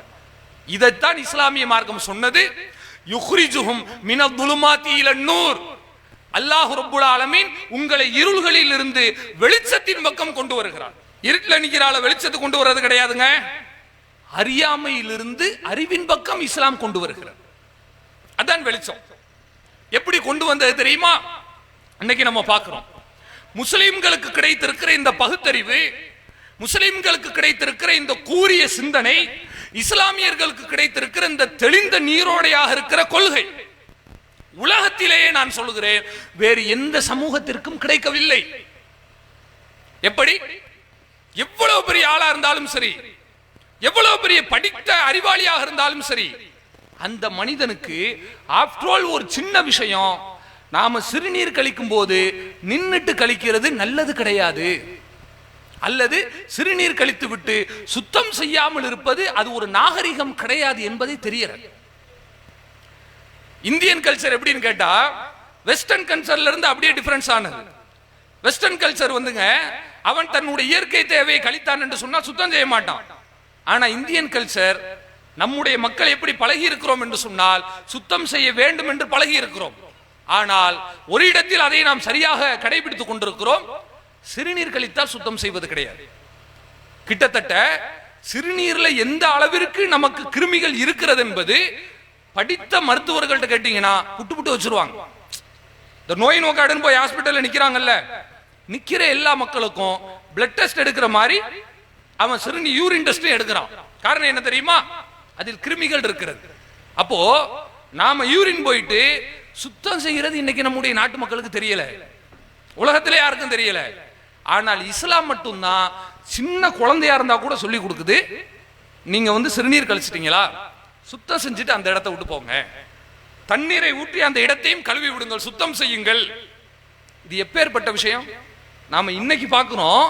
இதைத்தான் இஸ்லாமிய மார்க்கம் சொன்னது. யுக்ரிஜுஹும் மினல் துலுமாத்தி இலன் நூர். அல்லாஹ் ரப்புல் ஆலமீன் உங்களை இருள்களில் இருந்து வெளிச்சத்தின் பக்கம் கொண்டு வருகிறார். இருட்டில் நிற்கிறாள வெளிச்சத்தை கொண்டு வர்றது கிடையாதுங்க. அறியாமையிலிருந்து அறிவின் பக்கம் இஸ்லாம் கொண்டு வருகிறது. அதான் வெளிச்சம். எப்படி கொண்டு வந்தது தெரியுமா? இன்னைக்கு நம்ம பார்க்கிறோம். முஸ்லிம்களுக்கு கிடைத்திருக்கிற இந்த பகுத்தறிவு, முஸ்லிம்களுக்கு கிடைத்திருக்கிற இந்த கூரிய சிந்தனை, இஸ்லாமியர்களுக்கு கிடைத்திருக்கிற இந்த தெளிந்த நீரோடையாக இருக்கிற கொள்கை உலகத்திலேயே நான் சொல்லுகிறேன் வேறு எந்த சமூகத்திற்கும் கிடைக்கவில்லை. எப்படி? எவ்வளவு பெரிய ஆளா இருந்தாலும் சரி, எவ்வளவு பெரிய படித்த அறிவாளியாக இருந்தாலும் சரி, அந்த மனிதனுக்கு ஆஃப்டர் ஆல் ஒரு சின்ன விஷயம், நாம சிறுநீர் கழிக்கும் போது நின்னுட்டு கழிக்கிறது நல்லது கிடையாது, அல்லது சிறுநீர் கழித்து விட்டு சுத்தம் செய்யாமல் இருப்பது அது ஒரு நாகரிகம் கிடையாது என்பதை தெரிகிறது. இந்தியன் கல்ச்சர் எப்படின்னு கேட்டா வெஸ்டர்ன் கல்ச்சர்ல இருந்து அப்படியே டிஃபரன்ஸ் ஆனது. வெஸ்டர்ன் கல்ச்சர் வந்துங்க, அவன் தன்னுடைய இயற்கை தேவையை கழித்தான் என்று சொன்னா சுத்தம் செய்ய மாட்டான். ஆனா இந்தியன் கல்ச்சர், நம்முடைய மக்கள் எப்படி பழகி இருக்கிறோம் என்று சொன்னால் சுத்தம் செய்ய வேண்டும் என்று பழகி இருக்கிறோம். ஆனால் ஒரு இடத்தில் அதை நாம் சரியாக கடைபிடித்துக் கொண்டிருக்கிறோம். சிறுநீர் கழித்தால் சுத்தம் செய்வது கிடையாது. கிட்டத்தட்ட சிறுநீர்ல எந்த அளவிற்கு நமக்கு கிருமிகள் இருக்கிறது என்பது படித்த மருத்துவர்கள்ட்ட கேட்டீங்கன்னா புட்டு புட்டு வச்சிருவாங்க. இந்த நோய் நோக்காடுன்னு போய் ஹாஸ்பிட்டல்ல நிக்கிறாங்கல்ல, நிக்கிற எல்லா மக்களுக்கும் பிளட் டெஸ்ட் எடுக்கிற மாதிரி அவன் சிறுநீர் யூரின் டெஸ்ட் எடுக்கிறான். காரணம் என்ன தெரியுமா? அதில் கிருமிகள் இருக்கிறது. அப்போ நாம யூரின் போயிட்டு சுத்தம் செய்யறது இன்னைக்கு நம்முடைய நாட்டு மக்களுக்கு தெரியல, உலகத்திலே யாருக்கும் தெரியல. ஆனால் இஸ்லாம் மட்டும்தான் சின்ன குழந்தையா இருந்தா கூட சொல்லி கொடுக்குது, நீங்க வந்து சிறுநீர் கழிச்சிட்டீங்களா, சுத்தம் செஞ்சுட்டு அந்த இடத்தை விட்டு போங்க, தண்ணீரை ஊற்றி அந்த இடத்தையும் கழுவி விடுங்கள், சுத்தம் செய்யுங்கள். இது எப்பேற்பட்ட விஷயம் நாம இன்னைக்கு பார்க்கிறோம்.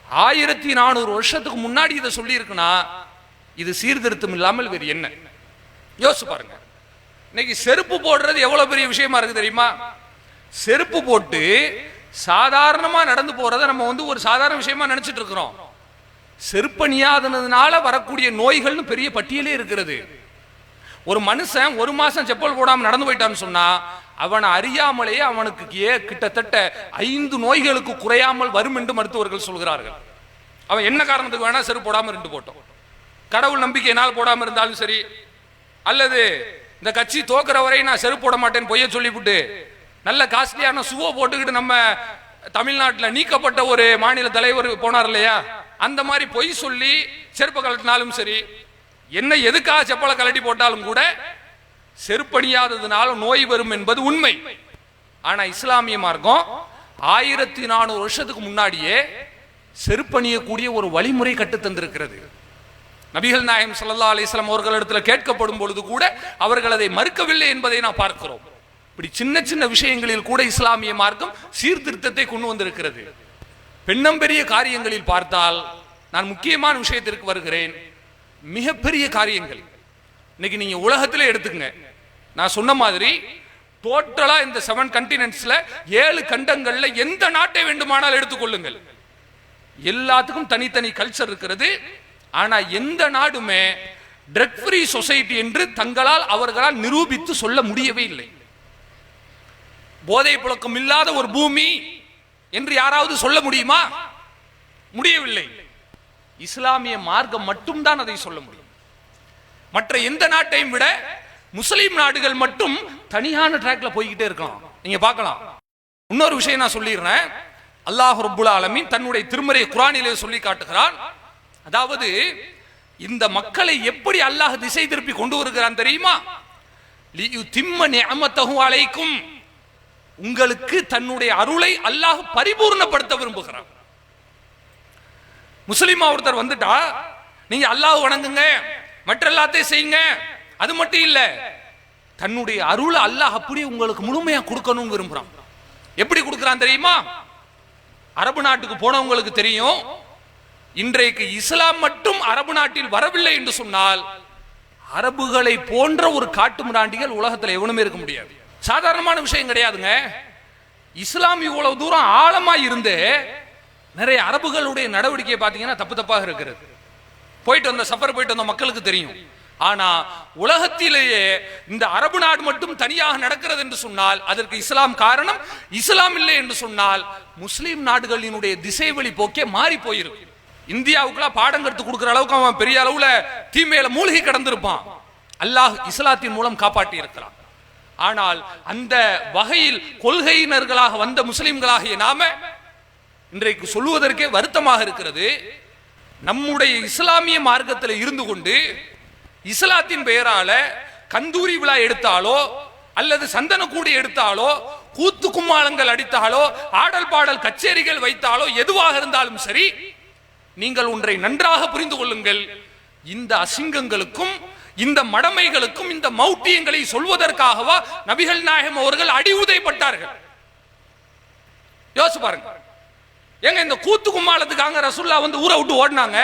1400 வருஷத்துக்கு முன்னாடி இதை சொல்லி இருக்குன்னா இது சீர்திருத்தம் இல்லாமல் வேறு என்ன? யோசிச்சு பாருங்க. இன்னைக்கு செருப்பு போடுறது எவ்வளவு பெரிய விஷயமா இருக்கு தெரியுமா? செருப்பு போட்டு சாதாரணமா நடந்து போறதை நம்ம வந்து ஒரு சாதாரண விஷயமா நினைச்சிட்டு இருக்கிறோம். செருப்பணியாதனால வரக்கூடிய நோய்கள்னு பெரிய பட்டியலே இருக்கிறது. ஒரு மனுஷன் 1 மாசம் செப்பல் போடாம நடந்து போயிட்டான்னு சொன்னா அவன் அறியாமலேயே அவனுக்கு கிட்டத்தட்ட 5 நோய்களுக்கு குறையாமல் வரும் என்று மருத்துவர்கள் சொல்கிறார்கள். அவன் என்ன காரணத்துக்கு வேணா செருப்பு போடாம இருந்து போட்டோம், கடவுள் நம்பிக்கையினால் போடாம இருந்தாலும் சரி, அல்லது இந்த கட்சி தோக்குற வரை நான் செருப்பு போட மாட்டேன்னு பொய்ய சொல்லிவிட்டு நல்ல காஸ்ட்லியான சுவோ போட்டுக்கிட்டு நம்ம தமிழ்நாட்டில் நீக்கப்பட்ட ஒரு மாநில தலைவர் போனார் இல்லையா, அந்த மாதிரி பொய் சொல்லி செருப்பை கலட்டினாலும் சரி, என்ன எதுக்காக செப்பலை கலட்டி போட்டாலும் கூட செருப்பணியாததுனால நோய் வரும் என்பது உண்மை. ஆனா இஸ்லாமிய மார்க்கம் 1400 வருஷத்துக்கு முன்னாடியே செருப்பணியக்கூடிய ஒரு வழிமுறை கட்டு தந்திருக்கிறது. நபிகள் நாயகம் ஸல்லல்லாஹு அலைஹி வஸல்லம் அவர்களிடத்தில் கேட்கப்படும் பொழுது கூட அவர்கள் அதை மறுக்கவில்லை என்பதை நாம் பார்க்கிறோம். இப்படி சின்ன சின்ன விஷயங்களில் கூட இஸ்லாமிய மார்க்கம் சீர்திருத்தத்தை கொண்டு வந்திருக்கிறது. பெண்ணம்பெரிய காரியங்களில் பார்த்தால், நான் முக்கியமான விஷயத்திற்கு வருகிறேன், மிகப்பெரிய காரியங்கள் இன்னைக்கு நீங்க உலகத்திலே எடுத்துக்கங்க. நான் சொன்ன மாதிரி டோட்டலா இந்த 7 கண்டினென்ட்ஸ்ல 7 கண்டங்கள்ல எந்த நாட்டை வேண்டுமானால் எடுத்துக்கொள்ளுங்கள், எல்லாத்துக்கும் தனித்தனி கல்ச்சர் இருக்கிறது. ஆனா எந்த நாடுமே ட்ரக் ஃப்ரீ சொசைட்டி என்று தங்களால் அவர்களால் நிரூபித்து சொல்ல முடியவே இல்லை. போதை புழக்கம் இல்லாத ஒரு பூமி என்று யாராவது சொல்ல முடியுமா? முடியவில்லை. இஸ்லாமிய மார்க்கம் மட்டும்தான் அதை சொல்ல முடியும். மற்ற எந்த நாட்டையும் விட முஸ்லிம் நாடுகள் மட்டும் தனியான ட்ராக்ல போய்கிட்டே இருக்கலாம். நீங்க பார்க்கலாம். இன்னொரு விஷயம் நான் சொல்லிடுறேன். அல்லாஹ் ரப்புல் ஆலமீன் தன்னுடைய திருமறை குர்ஆனிலே சொல்லி காட்டுகிறான். அதாவது இந்த மக்களை எப்படி அல்லாஹ் திசை திருப்பி கொண்டு வருகிறான் தெரியுமா? லியுதிம்ம நிஅமத்தஹு அலைக்கும், உங்களுக்கு தன்னுடைய அருளை அல்லாஹ் பரிபூர்ணப்படுத்த விரும்புகிறான். முஸ்லிமா ஒருத்தர் வந்துட்டா நீங்க அல்லாஹ் வணங்குங்க, மற்ற எல்லாத்தையும் செய்யுங்க, அது மட்டும் இல்ல, தன்னுடைய அருளை அல்லாஹ் அப்படியே உங்களுக்கு முழுமையா கொடுக்கணும் விரும்புறான். எப்படி கொடுக்கிறான் தெரியுமா? அரபு நாட்டுக்கு போனவங்களுக்கு தெரியும், இன்றைக்கு இஸ்லாம் மட்டும் அரபு நாட்டில் வரவில்லை என்று சொன்னால் அரபுகளை போன்ற ஒரு காட்டு மிராண்டிகள் உலகத்தில் எவனுமே இருக்க முடியாது. சாதாரணமான விஷயம் கிடையாதுங்க. இஸ்லாம் இவ்வளவு தூரம் ஆழமா இருந்து நிறைய அரபுகளுடைய நடவடிக்கையை பார்த்தீங்கன்னா தப்பு தப்பாக இருக்கிறது. போயிட்டு வந்த சஃபர் போயிட்டு வந்த மக்களுக்கு தெரியும். ஆனா உலகத்திலேயே இந்த அரபு நாடு மட்டும் தனியாக நடக்கிறது என்று சொன்னால் அதற்கு இஸ்லாம் காரணம். இஸ்லாம் இல்லை என்று சொன்னால் முஸ்லிம் நாடுகளினுடைய திசை வழி போக்கே மாறி போயிருக்கு. இந்தியாவுக்குலாம் பாடம் கருத்து கொடுக்கிற அளவுக்கு அவன் பெரிய அளவுல தீமையில மூழ்கி கடந்திருப்பான். அல்லாஹ் இஸ்லாத்தின் மூலம் காப்பாற்றி இருக்கிறான். ஆனால் அந்த வகையில் கொள்கையினர்களாக வந்த முஸ்லிம்களாகிய நாம இன்றைக்கு சொல்லுவதற்கே வருத்தமாக இருக்கிறது. நம்முடைய இஸ்லாமிய மார்க்கத்தில் இருந்து கொண்டு இஸ்லாத்தின் பெயரால கந்தூரி விழா எடுத்தாலோ அல்லது சந்தன கூடி எடுத்தாலோ கூத்து கும்மாளங்கள் அடித்தாலோ ஆடல் பாடல் கச்சேரிகள் வைத்தாலோ எதுவாக இருந்தாலும் சரி, நீங்கள் ஒன்றை நன்றாக புரிந்து கொள்ளுங்கள். இந்த அசிங்கங்களுக்கும் இந்த மடமைகளுக்கும் இந்த மௌட்டியங்களை சொல்வதற்காகவா நபிகள் நாயகம் அவர்கள் அடி உதைப்பட்டார்கள்? யோசிச்சு பாருங்க. ஏங்க இந்த கூத்து கும்மாளத்துக்காக ரசூலுல்லாஹ் வந்து ஊரை விட்டு ஓடினாங்க.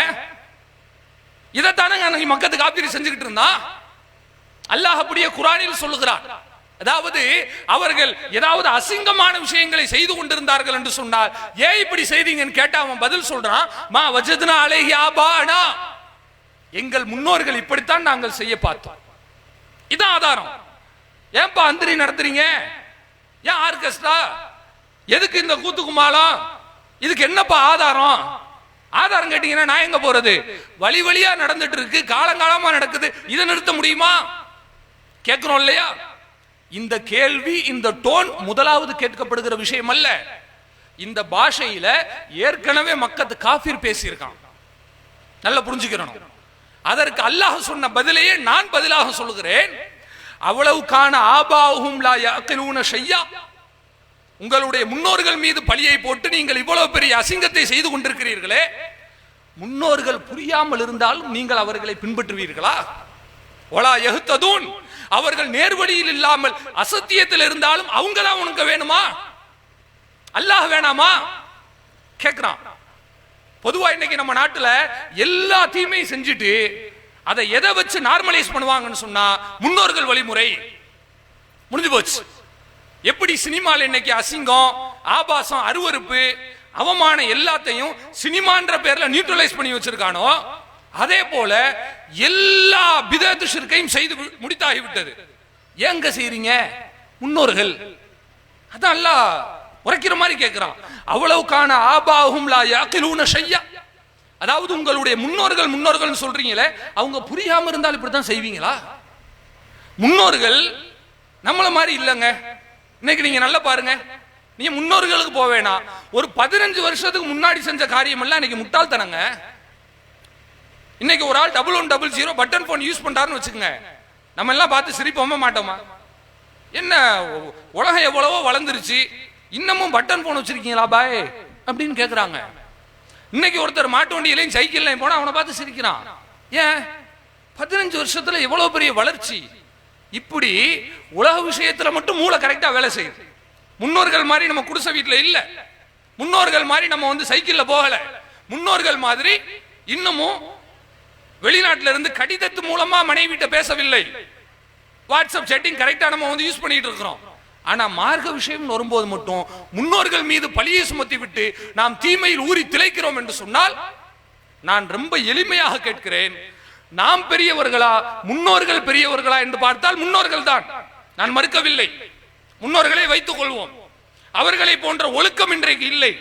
இதைத்தானங்க அன்னைக்கு மக்களுக்கு காப்பீடு செஞ்சுக்கிட்டு இருந்தா. அல்லாஹ் அப்படியே குர்ஆனில் சொல்லுகிறார். அதாவது அவர்கள் ஏதாவது அசிங்கமான விஷயங்களை செய்து கொண்டிருந்தார்கள் என்று சொன்னால், ஏன் இப்படி செய்தீங்கன்னு கேட்டா அவன் பதில் சொல்றான், மா வஜத்னா அலைஹி ஆபானா, எங்கள் முன்னோர்கள் இப்படித்தான் நாங்கள் செய்ய பார்த்தோம். இதான் ஆதாரம். ஏன்பா அந்திரி நடத்துறீங்க? ஏன் ஆர்கெஸ்ட்ரா? எதுக்கு இந்த கூத்துக்குமாலம்? இதுக்கு என்னப்பா ஆதாரம்? ஆதாரம் கேட்டீங்கன்னா நான் எங்க போறது? வழி வழியா நடந்துட்டு இருக்கு, காலங்காலமா நடக்குது, இதை நிறுத்த முடியுமா? கேட்கிறோம் இல்லையா? இந்த கேள்வி, இந்த டோன் முதலாவது கேட்கப்படுகிற விஷயம் அல்ல. இந்த பாஷையில ஏற்கனவே மக்கத்து காஃபிர் பேசியிருக்கான். நல்லா புரிஞ்சுக்கிறோம். அதற்கு அல்லாஹ் சொன்ன பதிலையே நான் பதிலாக சொல்லுகிறேன். அவ்வளவு காண ஆபாஹும் லா யஅகிலூன ஷையா, உங்களுடைய முன்னோர்கள் மீது பழியை போட்டு நீங்கள் இவ்வளவு பெரிய அசிங்கத்தை செய்து கொண்டிருக்கிறீர்களே, முன்னோர்கள் புரியாமல் இருந்தாலும் நீங்கள் அவர்களை பின்பற்றுவீர்களா? வலா யஹ்ததூன், அவர்கள் நேர்வழியில் இல்லாமல் அசத்தியத்தில் இருந்தாலும் அவங்க தான் உனக்கு வேணுமா? அல்லாஹ் வேணாமா? கேட்கிறான். பொதுவா இன்னைக்கு நம்ம நாட்டுல எல்லா தீமையும் செஞ்சுட்டு அதை எதை வச்சு நார்மலைஸ் பண்ணுவாங்கன்னு சொன்னா முன்னோர்கள் வழிமுறை முடிஞ்சு போச்சு. எப்படி சினிமால இன்னைக்கு அசிங்கம், ஆபாசம், அருவருப்பு, அவமானம் எல்லாத்தையும் சினிமான்ற பேர்ல நியூட்ரலைஸ் பண்ணி வச்சிருக்கானோ, அதே போல எல்லா பிதஅத் ஷிர்கையும் செய்து முடித்தாகிவிட்டது. ஏங்க செய்றீங்க? முன்னோர்கள். அதான் அல்லாஹ் உரைக்கிற மாதிரி கேட்கிறான். அவ்வளவுக்கான ஆபாஹும் லா யாகிலூன ஷையா. அதாவது உங்களுடைய முன்னோர்கள் சொல்றீங்களே, அவங்க புரியாம இருந்தால் இப்படித்தான் செய்வீங்களா? முன்னோர்கள் நம்மள மாதிரி இல்லைங்க. இன்னைக்கு நீங்க நல்லா பாருங்க, நீங்க முன்னோர்களுக்கு போவேனா, ஒரு 15 வருஷத்துக்கு முன்னாடி செஞ்ச காரியம் எல்லாம் இன்னைக்கு முட்டாள்தனங்க. இன்னைக்கு ஒரு ஆள் 1100 பட்டன் போன் யூஸ் பண்றாருன்னு வச்சுக்கோங்க, நம்ம எல்லாம் பார்த்து சிரிப்போமா மாட்டோமா? என்ன உலகம் எவ்வளவோ வளர்ந்துருச்சு, இன்னமும் பட்டன் போன் வச்சிருக்கீங்களா பாய் அப்படின்னு கேட்குறாங்க. இன்னைக்கு ஒருத்தர் மாட்டு வண்டியிலையும் சைக்கிள்லையும் போனா அவனை பார்த்து சிரிக்கிறான். ஏன்? 15 வருஷத்துல எவ்வளவு பெரிய வளர்ச்சி. இப்படி உலக விஷயத்துல மட்டும் மூளை கரெக்டா வேலை செய்யுது. முன்னோர்கள் மாதிரி நம்ம குடிசை வீட்டுல இல்ல, முன்னோர்கள் மாதிரி நம்ம வந்து சைக்கிள்ல போகல, முன்னோர்கள் மாதிரி இன்னமும் வெளிநாட்டில இருந்து கடிதத்து மூலமா மனைவிட்ட பேசவில்லை, வாட்ஸ்அப் சேட்டிங் கரெக்டா நம்ம வந்து யூஸ் பண்ணிட்டு இருக்கிறோம். ஆனா மார்க்க விஷயம் வரும்போது மட்டும் முன்னோர்கள் மீது பழியை சுமத்தி விட்டு நாம் தீமையில் ஊறி திளைக்கிறோம் என்று சொன்னால், நான் ரொம்ப எளிமையாக கேட்கிறேன், நாம் பெரியவர்களா முன்னோர்கள் பெரியவர்களா என்று பார்த்தால் முன்னோர்கள் தான். நான் மறுக்கவில்லை, முன்னோர்களை வைத்துக் கொள்வோம். அவர்களை போன்ற ஒழுக்கம் இன்றைக்கு இல்லை,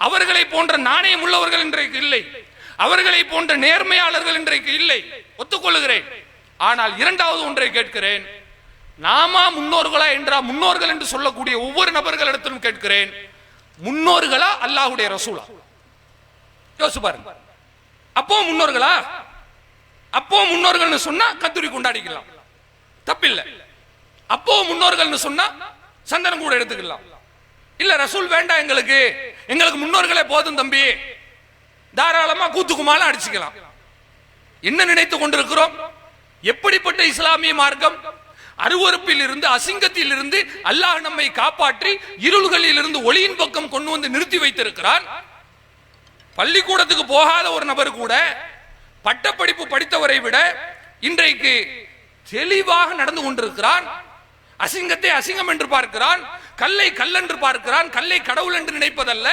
அவர்களை போன்ற நாணயம் உள்ளவர்கள் இன்றைக்கு இல்லை, அவர்களை போன்ற நேர்மையாளர்கள் இன்றைக்கு இல்லை, ஒத்துக்கொள்ளுகிறேன். ஆனால் இரண்டாவது ஒன்றை கேட்கிறேன், நாமா முன்னோர்களா என்றா முன்னோர்கள் என்று சொல்லக்கூடிய ஒவ்வொரு நபர்களிடத்திலும் கேட்கிறேன், முன்னோர்களா அல்லாஹ்வுடைய ரசூலா? யோசிச்சு பாருங்க. அப்போ முன்னோர்களா? அப்போ முன்னோர்கள் சொன்னா கத்தூரி கொண்டாடிக்கலாம், தப்பில்லை. அப்போ முன்னோர்கள் சொன்னா சந்தனம் கூட எடுத்துக்கலாம். இல்ல ரசூல் வேண்டாம், எங்களுக்கு முன்னோர்களே போதும் தம்பி, தாராளமா கூத்துக்குமால அடிச்சுக்கலாம். என்ன நினைத்துக் கொண்டிருக்கிறோம்? எப்படிப்பட்ட இஸ்லாமிய மார்க்கம்? அருவருப்பில் இருந்து அசிங்கத்தில் இருந்து அல்லாஹ் நம்மை காப்பாற்றி இருள்களில் இருந்து ஒளியின் பக்கம் கொண்டு வந்து நிறுத்தி வைத்திருக்கிறான். பள்ளிக்கூடத்துக்கு போகாத ஒரு நபர் கூட பட்டப்படிப்பு படித்தவரை விட இன்றைக்கு தெளிவாக நடந்து கொண்டிருக்கிறான். அசிங்கத்தை அசிங்கம் என்று பார்க்கிறான், கல்லை கல்லென்று பார்க்கிறான், கல்லை கடவுள் என்று நினைப்பதல்ல,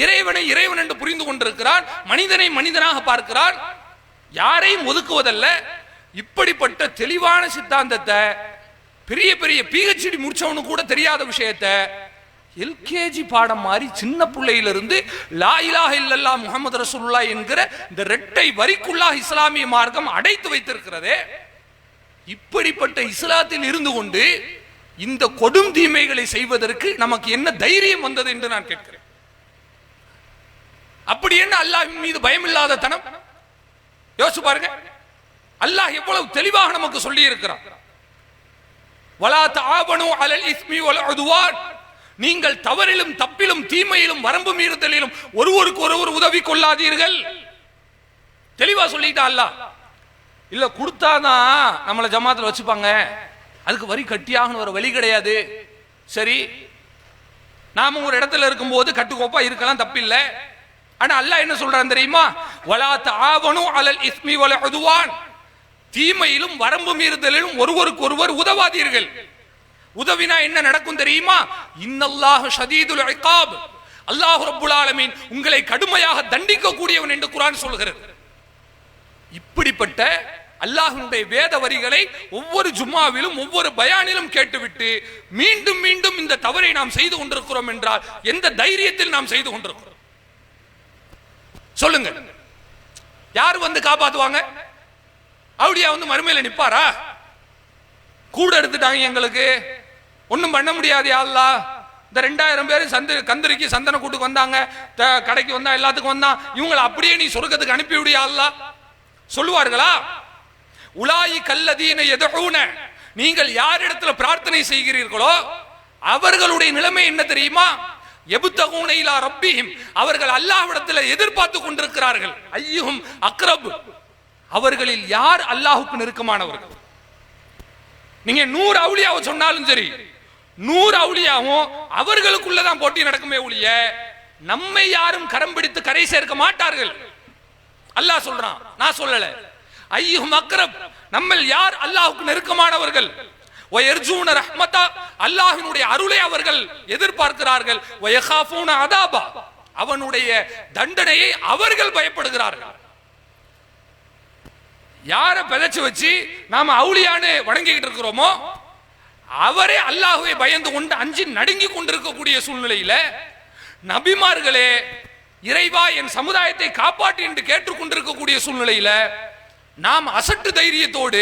இறைவனை இறைவன் என்று புரிந்து கொண்டிருக்கிறான், மனிதனை மனிதனாக பார்க்கிறான், யாரையும் ஒதுக்குவதல்ல. இப்படிப்பட்ட தெளிவான சித்தாந்தத்தை பெரிய பெரிய PhD முடிச்சவனு கூட தெரியாத விஷயத்தை LKG பாடம் மாதிரி சின்ன பிள்ளையிலிருந்து லா இலாஹ இல்லல்லாஹ் முஹம்மது ரசூலுல்லாஹ் என்கிற இந்த இரட்டை வரிக்குள்ளாக இஸ்லாமிய மார்க்கம் அடைத்து வைத்திருக்கிறதே. இப்படிப்பட்ட இஸ்லாத்தில் இருந்து கொண்டு இந்த கொடும் தீமைகளை செய்வதற்கு நமக்கு என்ன தைரியம் வந்தது என்று நான் கேட்கிறேன். அப்படி என்ன அல்லாஹ்வின் மீது பயம் இல்லாத தனம்? யோசிச்சு பாருங்க. அல்லாஹ் எவ்வளவு தெளிவாக நமக்கு சொல்லி இருக்கிறான். வலா தஆவனு அலல் இஸ்மி வல் உத்வான், நீங்கள் தவறிலும் தப்பிலும் தீமையிலும் வரம்பு மீறுதலிலும் ஒருவருக்கு ஒருவர் உதவி கொள்ளாதீர்கள். தெளிவா சொல்லிட்டா அல்லாஹ். இல்ல கொடுத்தாதான் நம்மளை ஜமாத்துல வச்சுப்பாங்க, அதுக்கு வரி கட்டியாகணும், ஒரு வழி கிடையாது. சரி, நாம ஒரு இடத்துல இருக்கும்போது கட்டுக்கோப்பா இருக்கலாம், தப்பில்லை. ஆனா அல்லாஹ் என்ன சொல்றான் தெரியுமா? வலா தஆவனு அலல் இஸ்மி வல் உத்வான், தீமையிலும் வரம்பு மீறுதலிலும் ஒருவருக்கு ஒருவர் உதவாதீர்கள். உதவினா என்ன நடக்கும் தெரியுமா? இன்னல்லாஹு ஷதீதுல் இகாப், அல்லாஹ் ரப்புல் ஆலமீன் உங்களை கடுமையாக தண்டிக்க கூடியவன் என்று குர்ஆன் சொல்கிறது. இப்படிப்பட்ட அல்லாஹ்வுடைய வேத வரிகளை ஒவ்வொரு ஜும்மாவிலும் ஒவ்வொரு பயானிலும் கேட்டுவிட்டு மீண்டும் மீண்டும் இந்த தவறை நாம் செய்து கொண்டிருக்கிறோம் என்றால் எந்த தைரியத்தில் நாம் செய்து கொண்டிருக்கிறோம்? சொல்லுங்க. யார் வந்து காப்பாத்துவாங்க? அவுலியா வந்து மறுமையில நிப்பாரா? கூட எடுத்துட்டாங்க, எங்களுக்கு ஒன்னும் பண்ண முடியாது யா அல்லாஹ். இந்த 2000 பேர் கந்தரிக்கு சந்தன கூட்டுக்கு வந்தாங்க, கடைக்கு வந்தா, எல்லாத்துக்கும் வந்தா, இவங்களை அப்படியே நீ சொர்க்கத்துக்கு அனுப்பி விடியா அல்லாஹ் சொல்லுவார்களா? உலாயி கல்லதீன யதுஊன, நீங்கள் யார் இடத்துல பிரார்த்தனை செய்கிறீர்களோ அவர்களுடைய நிலைமை என்ன தெரியுமா? யப்தகூன இலா ரப்பிஹிம், அவர்கள் அல்லாஹ்விடத்தில் எதிர்பார்த்து கொண்டிருக்கிறார்கள். ஐயுஹும் அக்ரப், அவர்களில் யார் அல்லாஹ்வுக்கு நெருக்கமானவர்கள். நீங்க 100 அவுலியாவை சொன்னாலும் சரி, 100 அவுலியாவும் அவர்களுக்குள்ளதான் போட்டி நடக்குமே ஒழிய நம்மை யாரும் கரம் பிடித்து கரை சேர்க்க மாட்டார்கள். அல்லாஹ் சொல்றான், நான் சொல்லல. ஐயுஹும் அக்ரப், நம்மில் யார் அல்லாஹ்வுக்கு நெருக்கமானவர்கள். வயர்ஜூன ரஹ்மதா, அல்லாஹ்வினுடைய அருளை அவர்கள் எதிர்பார்க்கிறார்கள். வயகாஃபூன அதாபா, அவனுடைய தண்டனையை அவர்கள் பயப்படுகிறார்கள். யாரை பிழைச்சு வச்சு நாம அவுலியான்னு வணங்கிக்கிட்டு இருக்கிறோமோ அவரே அல்லாஹ்வை பயந்து கொண்டு அஞ்சி நடுங்கி கொண்டிருக்கக்கூடிய சூழ்நிலையில நபிமார்களே இறைவா என் சமுதாயத்தை காப்பாற்று என்று கேட்டுக்கொண்டிருக்கக்கூடிய சூழ்நிலையில நாம் அசட்டு தைரியத்தோடு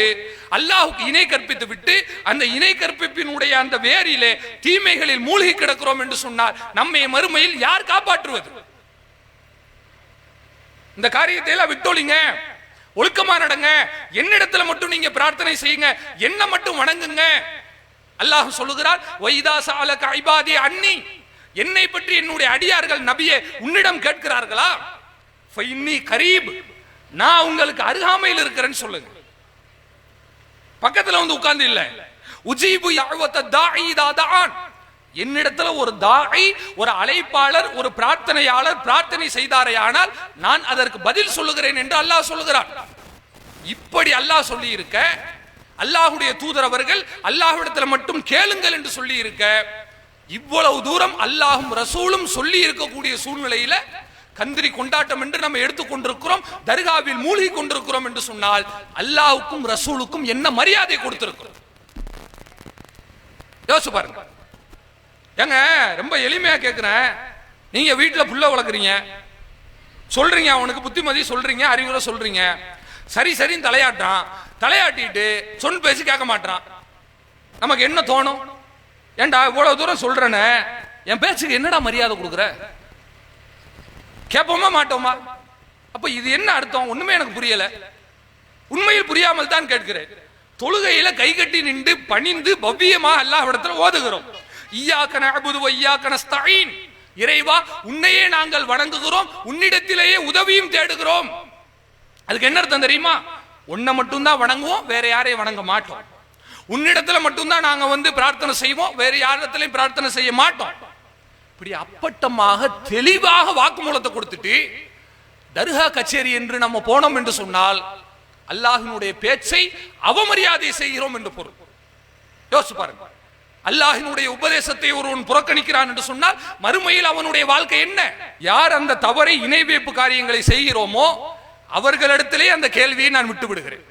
அல்லாஹ்வுக்கு இணை கற்பித்து விட்டு அந்த இணை கற்பிப்பினுடைய அந்த வேரிலே தீமைகளில் மூழ்கி கிடக்கிறோம் என்று சொன்னார் நம்மை மறுமையில் யார் காப்பாற்றுவது? இந்த காரியத்தை எல்லாம் விட்டோலிங்க, ஒழுக்கமா நடங்க, என்னிடத்துல மட்டும் நீங்க பிரார்த்தனை செய்யுங்க, என்ன மட்டும் வணங்குங்க. அல்லாஹ் சொல்லுகிறார், வைதா சஅலக இபாதி அன்னி, என்னை பற்றி என்னுடைய அடியார்கள் நபியே உன்னிடம் கேட்கிறார்களா, ஃபஇன்னி கரீப், நான் உங்களுக்கு அருகாமையில் இருக்கிறேன்னு சொல்லுங்க. பக்கத்துல வந்து உட்கார்ந்து இல்ல. உஜீபு யஅவத தாஇ இதா தஆன், என்னிடத்துல ஒரு தாஇ, ஒரு அழைப்பாளர், ஒரு பிரார்த்தனையாளர் பிரார்த்தனை செய்தாரையானால் நான் அதற்கு பதில் சொல்லுகிறேன் என்று அல்லாஹ் சொல்லுகிறான். இப்படி அல்லாஹ் சொல்லி இருக்க, அல்லாஹ்வுடைய தூதர் அவர்கள் அல்லாஹ்விடத்தில் மட்டும் கேளுங்கள் என்று சொல்லி இருக்க, இவ்வளவு தூரம் அல்லாஹும் ரசூலும் சொல்லி இருக்கக்கூடிய சூழ்நிலையில கந்திரி கொண்டாட்டம் என்று நம்ம எடுத்துக்கொண்டிருக்கிறோம், தர்காவில் மூழ்கி கொண்டிருக்கிறோம் என்று சொன்னால் அல்லாஹ்வுக்கும் ரசூலுக்கும் என்ன மரியாதை கொடுத்திருக்கிறோம் யோசிச்சு பாருங்க. ஏங்க ரொம்ப எளிமையா கேட்கிறேன், நீங்க வீட்டுல புள்ள வளர்க்குறீங்க, சொல்றீங்க, அவனுக்கு புத்திமதி சொல்றீங்க, அறிவுரை சொல்றீங்க, சரி சரின்னு தலையாட்டான், தலையாட்டிட்டு சொன்ன பேசி கேட்க மாட்டான். நமக்கு என்ன தோணும்? ஏன்டா இவ்வளவு தூரம் சொல்றேன்னு என் பேச்சுக்கு என்னடா மரியாதை கொடுக்குற? கேட்போமா மாட்டோமா? அப்ப இது என்ன அர்த்தம்? ஒண்ணுமே எனக்கு புரியல. உண்மையில் புரியாமல் தான் கேட்கிறேன். தொழுகையில கை கட்டி நின்று பணிந்து பவ்யமா அல்லாஹ்விடத்தில் ஓதுகிறோம், இய்யாக நஅபுது வ இய்யாக நஸ்தஈன், இறைவா உன்னையே நாங்கள் வணங்குகிறோம், உன்னிடத்திலேயே உதவியும் தேடுகிறோம். அதுக்கு என்ன அர்த்தம் தெரியுமா? உன்னை மட்டும்தான் வணங்குவோம், வேற யாரையும் வணங்க மாட்டோம். உன்னிடத்துல மட்டும்தான் நாங்க வந்து பிரார்த்தனை செய்வோம், வேற யாரிடத்திலையும் பிரார்த்தனை செய்ய மாட்டோம். இப்படி அப்பட்டமாக தெளிவாக வாக்குமூலத்தை கொடுத்துட்டு தர்கா கச்சேரி என்று நம்ம போனோம் என்று சொன்னால் அல்லாஹ்வினுடைய பேச்சை அவமரியாதை செய்கிறோம் என்று பொருள். யோசிச்சு பாருங்க. அல்லாஹ்வினுடைய உபதேசத்தை ஒருவன் புறக்கணிக்கிறான் என்று சொன்னால் மறுமையில் அவனுடைய வாழ்க்கை என்ன? யார் அந்த தவறை இணை வைப்பு காரியங்களை செய்கிறோமோ அவர்களிடத்திலே அந்த கேள்வியை நான் விட்டு விடுகிறேன்.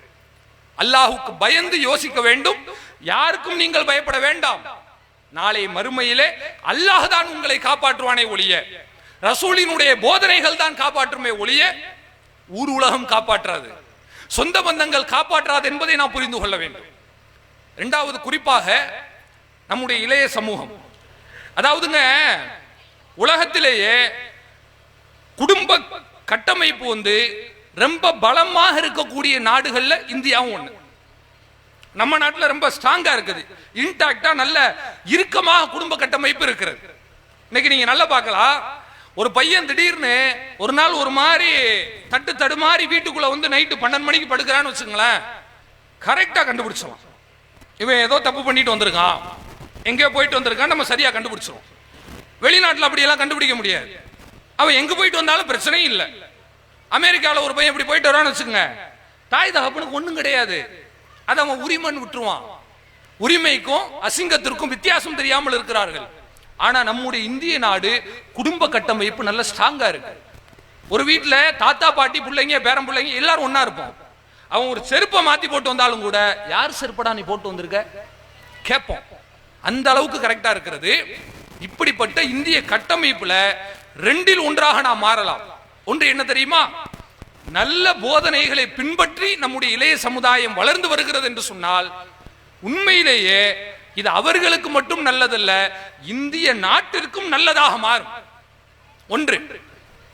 அல்லாஹ்வுக்கு பயந்து யோசிக்க வேண்டும். யாருக்கும் நீங்கள் பயப்பட வேண்டாம். நாளை மறுமையிலே அல்லாஹ் தான் உங்களை காப்பாற்றுவானே ஒழிய, ரசூலினுடைய போதனைகள் தான் காப்பாற்றுமே ஒழிய ஊர் உலகம் காப்பாற்றாது, சொந்த பந்தங்கள் காப்பாற்றாது என்பதை நாம் புரிந்து கொள்ள வேண்டும். இரண்டாவது, குறிப்பாக நம்முடைய இளைய சமூகம், அதாவதுங்க உலகத்திலேயே குடும்ப கட்டமைப்பு வந்து ரொம்ப பலமாக இருக்கக்கூடிய நாடுகள்ல இந்தியாவும் ஒண்ணு. நம்ம நாட்டில் ரொம்ப ஸ்ட்ராங்கா இருக்குது, இன்டாக்டா நல்ல இறுக்கமாக குடும்ப கட்டமைப்பு இருக்கிறது. இன்னைக்கு நீங்க நல்லா பார்க்கலாம், ஒரு பையன் திடீர்னு ஒரு நாள் ஒரு மாதிரி தடுமாறி வீட்டுக்குள்ள வந்து நைட்டு 12 மணிக்கு படுக்கிறான்னு வச்சுங்களேன், கரெக்டா கண்டுபிடிச்சலாம் இவன் ஏதோ தப்பு பண்ணிட்டு வந்திருக்கான், எங்கேயோ போயிட்டு வந்திருக்கான், நம்ம சரியா கண்டுபிடிச்சிரும். வெளிநாட்டில் அப்படியெல்லாம் கண்டுபிடிக்க முடியாது. அவன் எங்க போயிட்டு வந்தாலும் பிரச்சனையும் இல்லை. அமெரிக்காவில் ஒரு பையன் இப்படி போயிட்டு வரான்னு வச்சுங்க, தாய் தகப்பனுக்கு ஒண்ணும் கிடையாது, அதை அவன் உரிமைன்னு விட்டுருவான். உரிமைக்கும் அசிங்கத்திற்கும் வித்தியாசம் தெரியாமல் இருக்கிறார்கள். ஆனா நம்முடைய இந்திய நாடு குடும்ப கட்டமைப்பு நல்ல ஸ்ட்ராங்கா இருக்கு. ஒரு வீட்டுல தாத்தா பாட்டி பிள்ளைங்க பேரம் பிள்ளைங்க எல்லாரும் ஒன்னா இருப்போம். அவன் ஒரு செருப்பை மாத்தி போட்டு வந்தாலும் கூட யார் செருப்படா நீ போட்டு வந்திருக்க கேட்போம். அந்த அளவுக்கு கரெக்டா இருக்கிறது. இப்படிப்பட்ட இந்திய கட்டமைப்புல ரெண்டில் ஒன்றாக நாம் மாறலாம். ஒன்று என்ன தெரியுமா? நல்ல போதனைகளை பின்பற்றி நம்முடைய இளைய சமுதாயம் வளர்ந்து வருகிறது என்று சொன்னால் உண்மையிலேயே இது அவர்களுக்கு மட்டும் நல்லதல்ல, இந்திய நாட்டிற்கும் நல்லதாக மாறும். ஒன்று.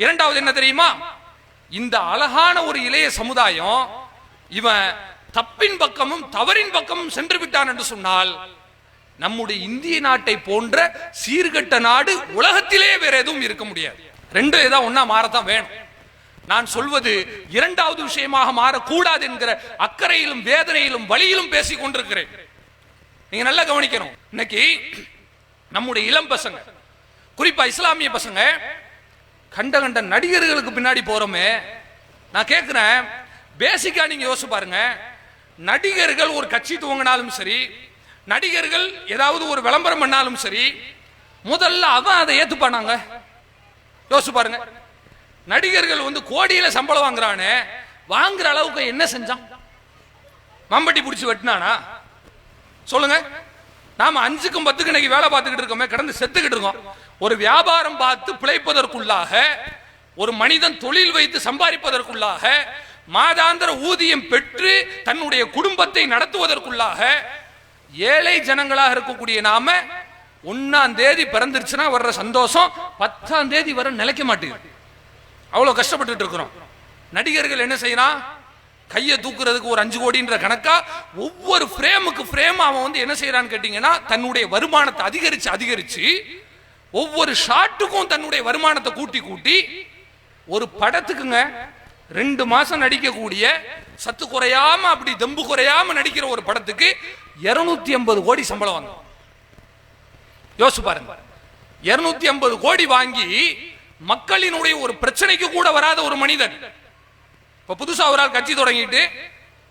இரண்டாவது என்ன தெரியுமா? இந்த அழகான ஒரு இளைய சமுதாயம் இவன் தப்பின் பக்கமும் தவறின் பக்கமும் சென்று விட்டான் என்று சொன்னால் நம்முடைய இந்திய நாட்டை போன்ற சீர்கட்ட நாடு உலகத்திலே வேற எதுவும் இருக்க முடியாது. ரெண்டு ஏதாவது ஒன்னா மாறத்தான் வேணும். நான் சொல்வது இரண்டாவது விஷயமாக மாறக்கூடாது என்கிற அக்கறையிலும் வேதனையிலும் வழியிலும் பேசிக் கொண்டிருக்கிறேன். நீங்க நல்லா கவனிக்கணும். இன்னைக்கு நம்முடைய இளம் பசங்க, குறிப்பா இஸ்லாமிய பசங்க, கண்ட கண்ட நடிகர்களுக்கு பின்னாடி போறோமே. நான் கேட்கிறேன், பேசிக்கா நீங்க யோசிச்சு பாருங்க. நடிகர்கள் ஒரு கட்சி துவங்கினாலும் சரி, நடிகர்கள் ஏதாவது ஒரு விளம்பரம் பண்ணாலும் சரி, முதல்ல அவன் அதை ஏத்துப்பானாங்க? யோசிச்சு பாருங்க. நடிகர்கள் வந்து கோடியில சம்பளம் வாங்குறானே, வாங்குற அளவுக்கு என்ன செஞ்சான்? மம்பட்டி பிடிச்சி வெட்டினானா? சொல்லுங்க. நாம 5க்கும் 10க்கும் இன்னைக்கு வேலை பார்த்துக்கிட்டு இருக்கோமே, கடந்து செத்துக்கிட்டு இருக்கோம். ஒரு வியாபாரம் பார்த்து பிழைப்பதற்குள்ளாக, ஒரு மனிதன் தொழில் வைத்து சம்பாதிப்பதற்குள்ளாக, மாதாந்திர ஊதியம் பெற்று தன்னுடைய குடும்பத்தை நடத்துவதற்குள்ளாக ஏழை ஜனங்களாக இருக்கக்கூடிய நாம 1ஆம் தேதி பிறந்துருச்சுன்னா வர்ற சந்தோஷம் 10ஆம் தேதி வர நிலைக்க மாட்டேங்குது. அவ்வளவு கஷ்டப்பட்டு இருக்கிறோம். நடிகர்கள் என்ன செய்யறான், கையை தூக்குறதுக்கு ஒரு 5 கோடின்ற கணக்கா ஒவ்வொரு ஃப்ரேமுக்கு ஃப்ரேம் அவன் வந்து என்ன செய்யறான்னு கேட்டீங்கன்னா, தன்னுடைய வருமானத்தை அதிகரிச்சு ஒவ்வொரு ஷாட்டுக்கும் தன்னுடைய வருமானத்தை கூட்டி ஒரு படத்துக்குங்க 2 மாசம் நடிக்கக்கூடிய, சத்து குறையாம அப்படி தெம்பு குறையாம நடிக்கிற ஒரு படத்துக்கு 250 கோடி சம்பளம் வாங்க. யோசிச்சு பாருங்க, 250 கோடி வாங்கி மக்களினுடைய ஒரு பிரச்சனைக்கு கூட வராத ஒரு மனிதன் இப்ப புதுசா ஒரு ஆள் கட்சி தொடங்கிட்டு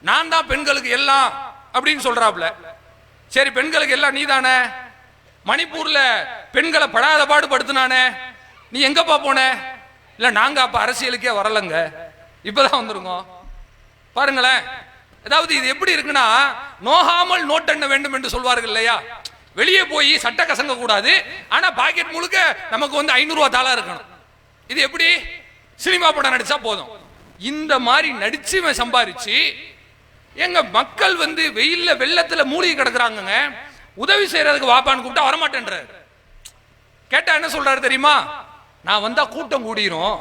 நான் தான் பெண்களுக்கு எல்லாம் அப்படின்னு சொல்றாப்ல. சரி, பெண்களுக்கு எல்லாம் நீதானே, மணிப்பூர்ல பெண்களை படாத பாடு படுத்தினானே, நீ எங்கப்பா போன? இல்ல நாங்க அப்ப அரசியலுக்கே வரலங்க, இப்பதான் வந்துருங்க. பாருங்களேன், அதாவது இது எப்படி இருக்குன்னா, நோகாமல் நோட்டெண்ண வேண்டும் என்று சொல்வார்கள் இல்லையா? வெளியே போய் சட்ட கசங்க கூடாது, ஆனா பாக்கெட் முழுக்க நமக்கு வந்து 500 ரூபாய் தாளா இருக்கணும். இது எப்படி? சினிமா படம் நடிச்சா போதும். இந்த மாதிரி நடிச்சு சம்பாரிச்சு எங்க மக்கள் வந்து வெயில்ல வெள்ளத்துல மூழ்கி கிடக்குறாங்க. உதவி செய்யறதுக்கு வாப்பான்னு கூப்பிட்டா வரமாட்டேன்ற. கேட்டா என்ன சொல்றாரு தெரியுமா? நான் வந்தா கூட்டம் கூடிரும்,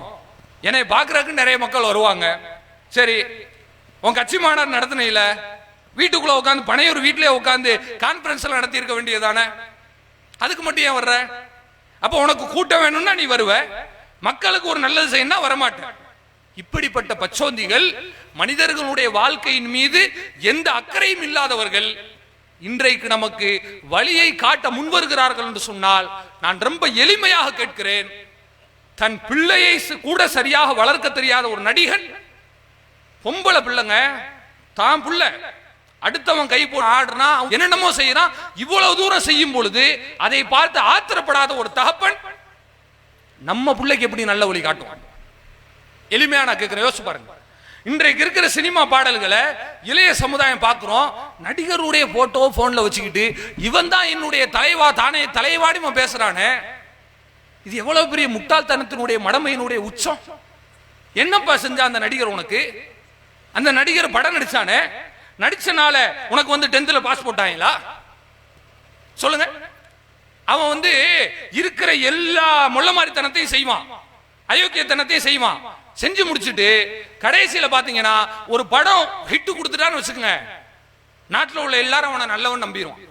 என்னை பாக்குறதுக்கு நிறைய மக்கள் வருவாங்க. சரி, உன் கட்சி மாநாடு நடத்தின வீட்டுக்குள்ள உட்காந்து பனையூர் வீட்டிலே உட்காந்து கான்பரன்ஸ் எல்லாம் நடத்தி இருக்க வேண்டியதானே, அதுக்கு மட்டும் ஏன் வர்ற? அப்ப உனக்கு கூட்டம் வேணும்னா நீ வருவ, மக்களுக்கு ஒரு நல்லது செய்யணும் வரமாட்டேன். இப்படிப்பட்ட பச்சோந்திகள், மனிதர்களுடைய வாழ்க்கையின் மீது எந்த அக்கறையும் இல்லாதவர்கள் இன்றைக்கு நமக்கு வழியை காட்ட முன்வருகிறார்கள் என்று சொன்னால், நான் ரொம்ப எளிமையாக கேட்கிறேன், தன் பிள்ளையை கூட சரியாக வளர்க்க தெரியாத ஒரு நடிகன், பொம்பளை பிள்ளைங்க, தான் பிள்ளை அடுத்தவன் கை போட்டு ஆடுனா என்னென்னமோ செய்யறான், இவ்வளவு தூரம் செய்யும் பொழுது அதை பார்த்து ஆத்திரப்படாத ஒரு தகப்பன் நம்ம பிள்ளைக்கு எப்படி நல்ல வழி காட்டுவான்? எளிமையா நான் கேட்கிறேன், யோசிச்சு பாருங்க. இன்றைக்கு இருக்கிற சினிமா பாடல்களை இளைய சமுதாயம் பார்க்கிறோம், நடிகருடைய போட்டோ போன்ல வச்சுக்கிட்டு இவன் தான் என்னுடைய தலைவா தானே தலைவாடி பேசுறானே. இது எவ்வளவு பெரிய முட்டாள்தனத்தினுடைய மடமையினுடைய உச்சம். என்னப்பா செஞ்சா அந்த நடிகர் உனக்கு? அந்த நடிகர் படம் நடிச்சானே, நடிச்சனால உனக்கு வந்து 10th பாஸ் போட்டாங்களா? சொல்லுங்க. அவன் வந்து இருக்கிற எல்லா முள்ளமாரித்தனத்தையும் செய்வான், அயோக்கியத்தனத்தையும் செய்வான். செஞ்சு முடிச்சுட்டு கடைசியில பாத்தீங்கன்னா ஒரு படம் ஹிட் கொடுத்துட்டான்னு வச்சுக்கோங்க, நாட்டில் உள்ள எல்லாரும் அவனை நல்லவன் நம்பிடுவான்.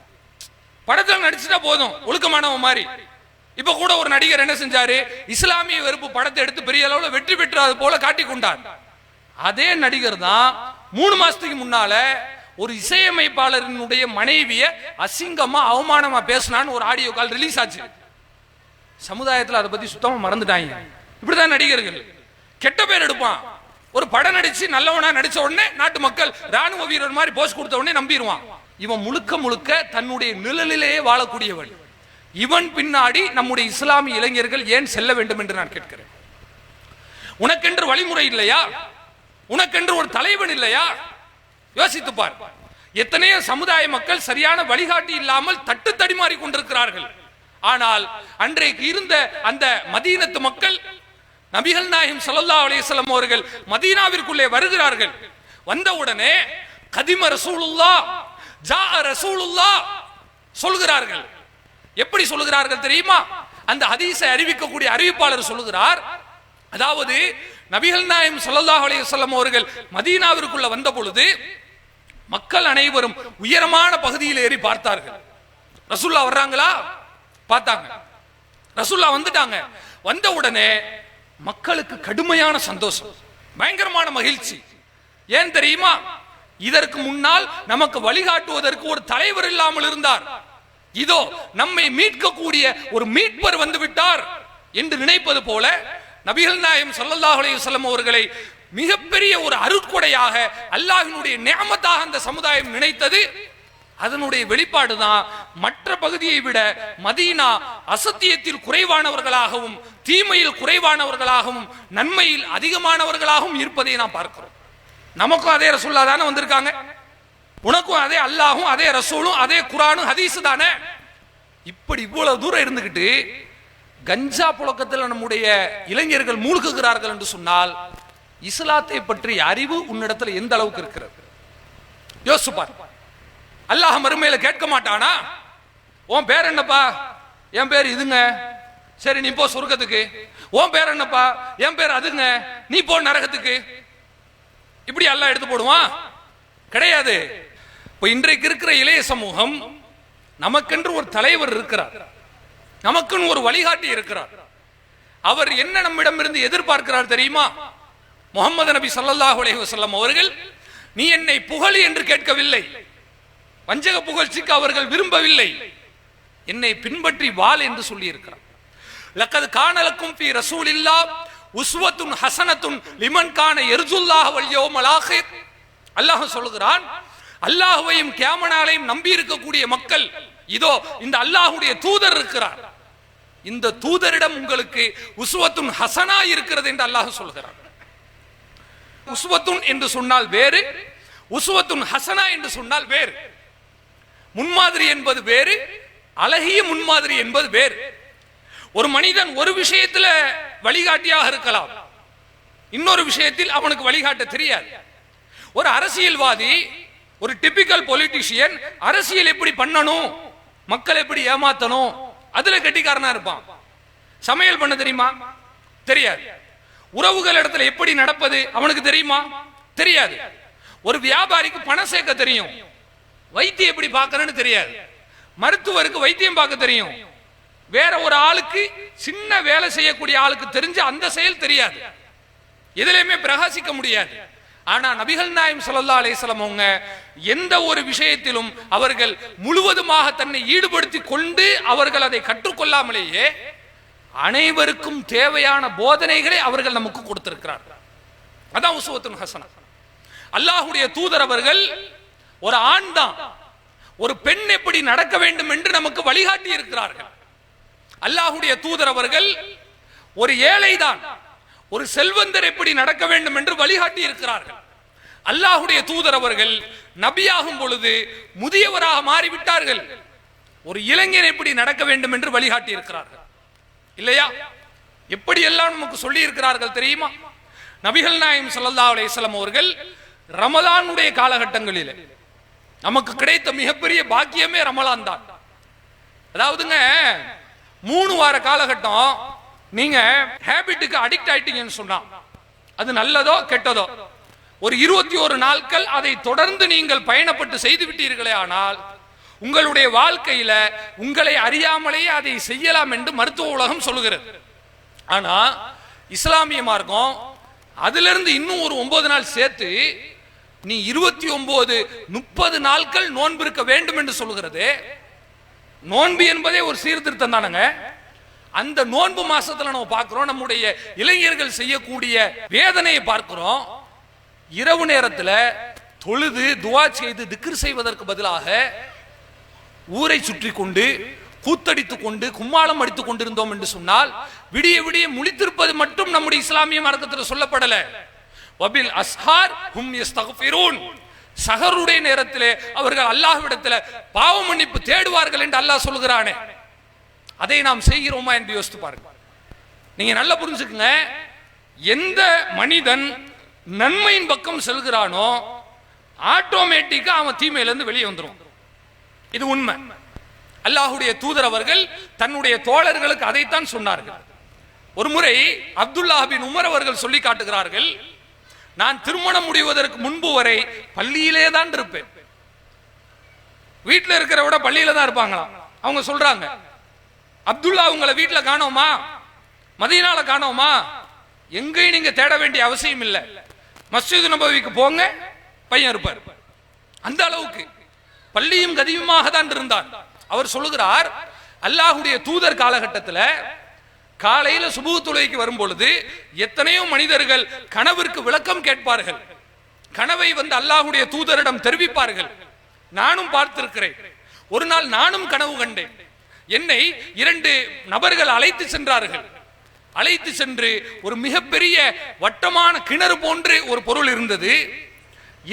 படத்தில் நடிச்சுட்டா போதும், ஒழுக்கமானவன் மாதிரி. இப்ப கூட ஒரு நடிகர் என்ன செஞ்சாரு, இஸ்லாமிய வெறுப்பு படத்தை எடுத்து பெரிய அளவுல வெற்றி பெற்றது போல காட்டிக் கொண்டார். அதே நடிகர் தான் 3 மாசத்துக்கு முன்னால ஒரு இசையமைப்பாளரினுடைய மனைவிய அசிங்கமா அவமானமா பேசினான்னு ஒரு ஆடியோ கால் ரிலீஸ் ஆச்சு. சமுதாயத்தில் அதை பத்தி சுத்தமா மறந்துட்டாங்க. இப்படிதான் நடிகர்கள் கெட்ட பேர் எடுப்பான். ஒரு படம் நடிச்சு நல்லவனா நடிச்ச உடனே நாட்டு மக்கள் ராணுவ வீரர் மாதிரி போஸ் கொடுத்த உடனே நம்பிடுவான். இவன் முழுக்க முழுக்க தன்னுடைய நிழலிலேயே வாழக்கூடியவன். இவன் பின்னாடி நம்முடைய இஸ்லாமிய இளைஞர்கள் ஏன் செல்ல வேண்டும் என்று நான் கேட்கிறேன். உனக்கென்று வழிமுறை இல்லையா? உனக்கென்று ஒரு தலைவன் இல்லையா? யோசித்து பார். எத்தனையோ சமுதாய மக்கள் சரியான வழிகாட்டி இல்லாமல் தட்டு தடிமாறி கொண்டிருக்கிறார்கள். ஆனால் அன்றைக்கு இருந்த அந்த மதீனத்து மக்கள், நபிகள் நாயகம் ஸல்லல்லாஹு அலைஹி வஸல்லம் அவர்கள் மதீனாவிற்குள்ளே வருகிறார்கள். வந்தவுடனே கதிம ரசூலுல்லாஹ் ஜா ரசூலுல்லாஹ் சொல்கிறார்கள். எப்படி சொல்கிறார்கள் தெரியுமா? அந்த ஹதீஸை அறிவிக்கக்கூடிய அறிவிப்பாளர் சொல்கிறார், அதாவது நபிகள் நாயகம் ஸல்லல்லாஹு அலைஹி வஸல்லம் அவர்கள் மதீனாவிற்குள்ள வந்த பொழுது மக்கள் அனைவரும் உயரமான பகுதியில் ஏறி பார்த்தார்கள். ரசூலுல்லாஹ் வர்றாங்களா? பார்த்தாங்க. ரசூலுல்லாஹ் வந்துட்டாங்க. வந்த உடனே மக்களுக்கு கடுமையான சந்தோஷம், பயங்கரமான மகிழ்ச்சி. ஏன் தெரியுமா? இதற்கு முன்னால் நமக்கு வழிகாட்டுவதற்கு ஒரு தலைவர் இல்லாமல் இருந்தார். இதோ நம்மை மீட்கக்கூடிய ஒரு மீட்பர் வந்து விட்டார் என்று நினைப்பது போல நபிகள் நாயகம் ஸல்லல்லாஹு அலைஹி வஸல்லம் அவர்களை மிகப்பெரிய ஒரு அருட்கொடையாக அல்லாஹ்வினுடைய நிஅமத்தாக அந்த சமுதாயம் நினைத்தது. அதனுடைய வெளிப்பாடு தான் மற்ற பகுதியை விட மதீனா அசத்தியத்தில் குறைவானவர்களாகவும் தீமையில் குறைவானவர்களாகவும் நன்மையில் அதிகமானவர்களாகவும் இருப்பதை நாம் பார்க்கிறோம். நமக்கும் அதே ரசூலுல்லாஹ் தானே வந்திருக்காங்க. உனக்கும் அதே அல்லாஹும் அதே ரசூலும் அதே குர்ஆனும் ஹதீஸ் தானே. இப்படி இவ்வளவு தூரம் இருந்துகிட்டு கஞ்சா புழக்கத்தில் நம்முடைய இளைஞர்கள் மூழ்குகிறார்கள் என்று சொன்னால் இஸ்லாத்தை பற்றிய அறிவு உன்னிடத்தில் எந்த அளவுக்கு இருக்கிறது யோசிப்பார். அல்லாஹ் மறுமையில கேட்க மாட்டானா, உன் பேர் என்னப்பா? என் பேர் இதுங்க. சரி நீ போ சொர்க்கத்துக்கு. உன் பேர் என்னப்பா? என் பேர் அதுங்க. நீ போ நரகத்துக்கு. இப்படி அல்லாஹ் எடுத்து போடுவான்? கிடையாது. இப்ப இன்றைக்கு இருக்கிற இளைய சமூகம், நமக்கென்று ஒரு தலைவர் இருக்கிறார், நமக்குன்னு ஒரு வழிகாட்டி இருக்கிறார். அவர் என்ன நம்மிடமிருந்து எதிர்பார்க்கிறார் தெரியுமா? முஹம்மது நபி ஸல்லல்லாஹு அலைஹி வஸல்லம் அவர்கள் நீ என்னை புகழ் என்று கேட்கவில்லை, வஞ்சக புகழ்ச்சிக்கு அவர்கள் விரும்பவில்லை, என்னை பின்பற்றி வாழ் என்று சொல்லி இருக்கிறார். லக்கத் கான லக்கும் ஃபீ ரசூலில்லாஹ் உஸ்வத்துன் ஹஸனத்துன் லிமன் கான யர்ஜுல்லாஹ வல் யௌமல் ஆகிர். அல்லாஹ் சொல்கிறான், அல்லாஹ்வையும் கியாம நாளையும் நம்பி இருக்கக்கூடிய மக்கள், இதோ இந்த அல்லாஹ்வுடைய தூதர் இருக்கிறார், இந்த தூதரிடம் உங்களுக்கு உஸ்வத்துன் ஹஸனா இருக்கிறது என்று அல்லாஹ் சொல்கிறார். உஸ்வத்துன் என்று சொன்னால் வேறு, உஸ்வத்துன் ஹஸனா என்று சொன்னால் வேறு. முன்மாதிரி என்பது வேறு, அழகிய முன்மாதிரி என்பது வேறு. ஒரு மனிதன் ஒரு விஷயத்துல வழிகாட்டியாக இருக்கலாம், இன்னொரு விஷயத்தில் அவனுக்கு வழிகாட்ட தெரியாது. ஒரு அரசியல்வாதி, ஒரு டிபிக்கல் பொலிட்டிஷியன் அரசியல் எப்படி பண்ணணும், மக்கள் எப்படி ஏமாத்தணும், அதுல கெட்டிக்காரனா இருப்பான். சமையல் பண்ண தெரியுமா? தெரியாது. உறவுகள் இடத்துல எப்படி நடப்பது அவனுக்கு தெரியுமா? தெரியாது. ஒரு வியாபாரிக்கு பணம் சேர்க்க தெரியும், வைத்தியம் எப்படி பார்க்கறன்னு தெரியாது. மருத்துவருக்கு வைத்தியம் பார்க்க தெரியும், வேற ஒரு ஆளுக்கு சின்ன வேலை செய்யக்கூடிய ஆளுக்கு தெரிஞ்ச அந்த செயல் தெரியாது, எதிலையுமே பிரகாசிக்க முடியாது. ஆனா நபிகள் நாயகம் ஸல்லல்லாஹு அலைஹி வஸல்லம் அவங்க எந்த ஒரு விஷயத்திலும் அவர்கள் முழுவதுமாக தன்னை ஈடுபடுத்தி கொண்டு அவர்கள் அதை கற்றுக்கொள்ளாமலேயே அனைவருக்கும் தேவையான போதனைகளை அவர்கள் நமக்கு கொடுத்திருக்கிறார்கள். அதான் உஸ்வத்துன் ஹஸனா. அல்லாஹ்வுடைய தூதர் அவர்கள் ஒரு ஆண் தான், ஒரு பெண் எப்படி நடக்க வேண்டும் என்று நமக்கு வழிகாட்டி இருக்கிறார்கள். அல்லாஹ்வுடைய தூதர் அவர்கள் ஒரு ஏழை தான், ஒரு செல்வந்தர் எப்படி நடக்க வேண்டும் என்று வழிகாட்டி இருக்கிறார்கள். அல்லாஹ்வுடைய தூதர் அவர்கள் நபியாகும் பொழுது முதியவராக மாறிவிட்டார்கள், ஒரு இளைஞன் எப்படி நடக்க வேண்டும் என்று வழிகாட்டி இருக்கிறார்கள். இல்லையா? எப்படி எல்லாம் நமக்கு சொல்லி இருக்கிறார்கள் தெரியுமா? நபிகள் நாயகம் ஸல்லல்லாஹு அலைஹி வஸல்லம் அவர்கள் ரமலானுடைய காலகட்டங்களில் நமக்கு கிடைத்த மிகப்பெரிய பாக்கியமே ரமலான் தான். அதாவதுங்க 3 வார காலகட்டம் நீங்க ஹேபிட்டுக்கு அடிக்ட் ஆயிட்டீங்கன்னு சொன்னா அது நல்லதோ கெட்டதோ, ஒரு 21 நாட்கள் அதை தொடர்ந்து நீங்கள் பயணப்பட்டு செய்து விட்டீர்களே ஆனால் உங்களுடைய வாழ்க்கையில உங்களை அறியாமலேயே அதை செய்யலாம் என்று மருத்துவ உலகம் சொல்லுகிறது. ஆனா இஸ்லாமிய மார்க்கம் அதிலிருந்து இன்னும் ஒரு 9 நாள் சேர்த்து நீ 29 30 நாட்கள் நோன்பு இருக்க வேண்டும் என்று சொல்லுகிறது. நோன்பு என்பதே ஒரு சீர்திருத்தம் தானங்க. அந்த நோன்பு மாசத்துல நம்ம பார்க்கிறோம், நம்முடைய இளைஞர்கள் செய்யக்கூடிய வேதனையை பார்க்கிறோம். இரவு நேரத்தில் தொழுது துவா செய்து திக்ர் செய்வதற்கு பதிலாக ஊரை சுற்றி கொண்டு கூத்தடித்துக் கொண்டு கும்மாளம் அடித்துக் கொண்டிருந்தோம் என்று சொன்னால் விடிய விடிய முழித்திருப்பது மட்டும் நம்முடைய இஸ்லாமிய மார்க்கத்தில் சொல்லப்படல. வபில் அஸ்ஹார் ஹும் யஸ்தக்ஃபிரூன், சஹருடைய நேரத்திலே அவர்கள் அல்லாஹ்விடத்தில் பாவ மன்னிப்பு தேடுவார்கள் என்று அல்லாஹ் சொல்கிறானே, அதை நாம் செய்கிறோமா என்று யோசித்து பாருங்க. நீங்க நல்லா புரிஞ்சுக்குங்க, எந்த மனிதன் நன்மையின் பக்கம் செல்கிறானோ ஆட்டோமேட்டிக்கா அவன் தீமையிலிருந்து வெளியே வந்துடும். இது உண்மை. அல்லாஹ்வுடைய தூதர் அவர்கள் தன்னுடைய தோழர்களுக்கு அதைத்தான் சொன்னார்கள். ஒரு முறை அப்துல்லாஹ் பின் உமர் அவர்கள் சொல்லி காட்டுகிறார்கள், நான் திருமணம் முடிவதற்கு முன்பு வரை பள்ளியிலே தான் இருப்பேன். வீட்டில் இருக்கிற விட பள்ளியில தான் இருப்பாங்களாம். அவங்க சொல்றாங்க, அப்துல்லா உங்களை வீட்டில் காணோமா, மதீனால காணோமா, எங்கேயும் நீங்க தேட வேண்டிய அவசியம் இல்லை, மஸ்ஜித் நபவிக்கு போங்க, பையன் இருப்பார். அந்த அளவுக்கு பள்ளியும் கதியுமாக தான் இருந்தார். அவர் சொல்லுகிறார், அல்லாஹ்வுடைய தூதர் காலகட்டத்தில் காலையில சுபூஹ் தொழுகைக்கு வரும் பொழுது எத்தனையோ மனிதர்கள் கனவிற்கு விளக்கம் கேட்பார்கள், கனவை வந்து அல்லாஹ்வுடைய தூதரிடம் தெரிவிப்பார்கள். நானும் பார்த்திருக்கிறேன். ஒரு நாள் நானும் கனவு கண்டேன். என்னை 2 நபர்கள் அழைத்து சென்றார்கள். அழைத்து சென்று ஒரு மிகப்பெரிய வட்டமான கிணறு போன்று ஒரு பொருள் இருந்தது.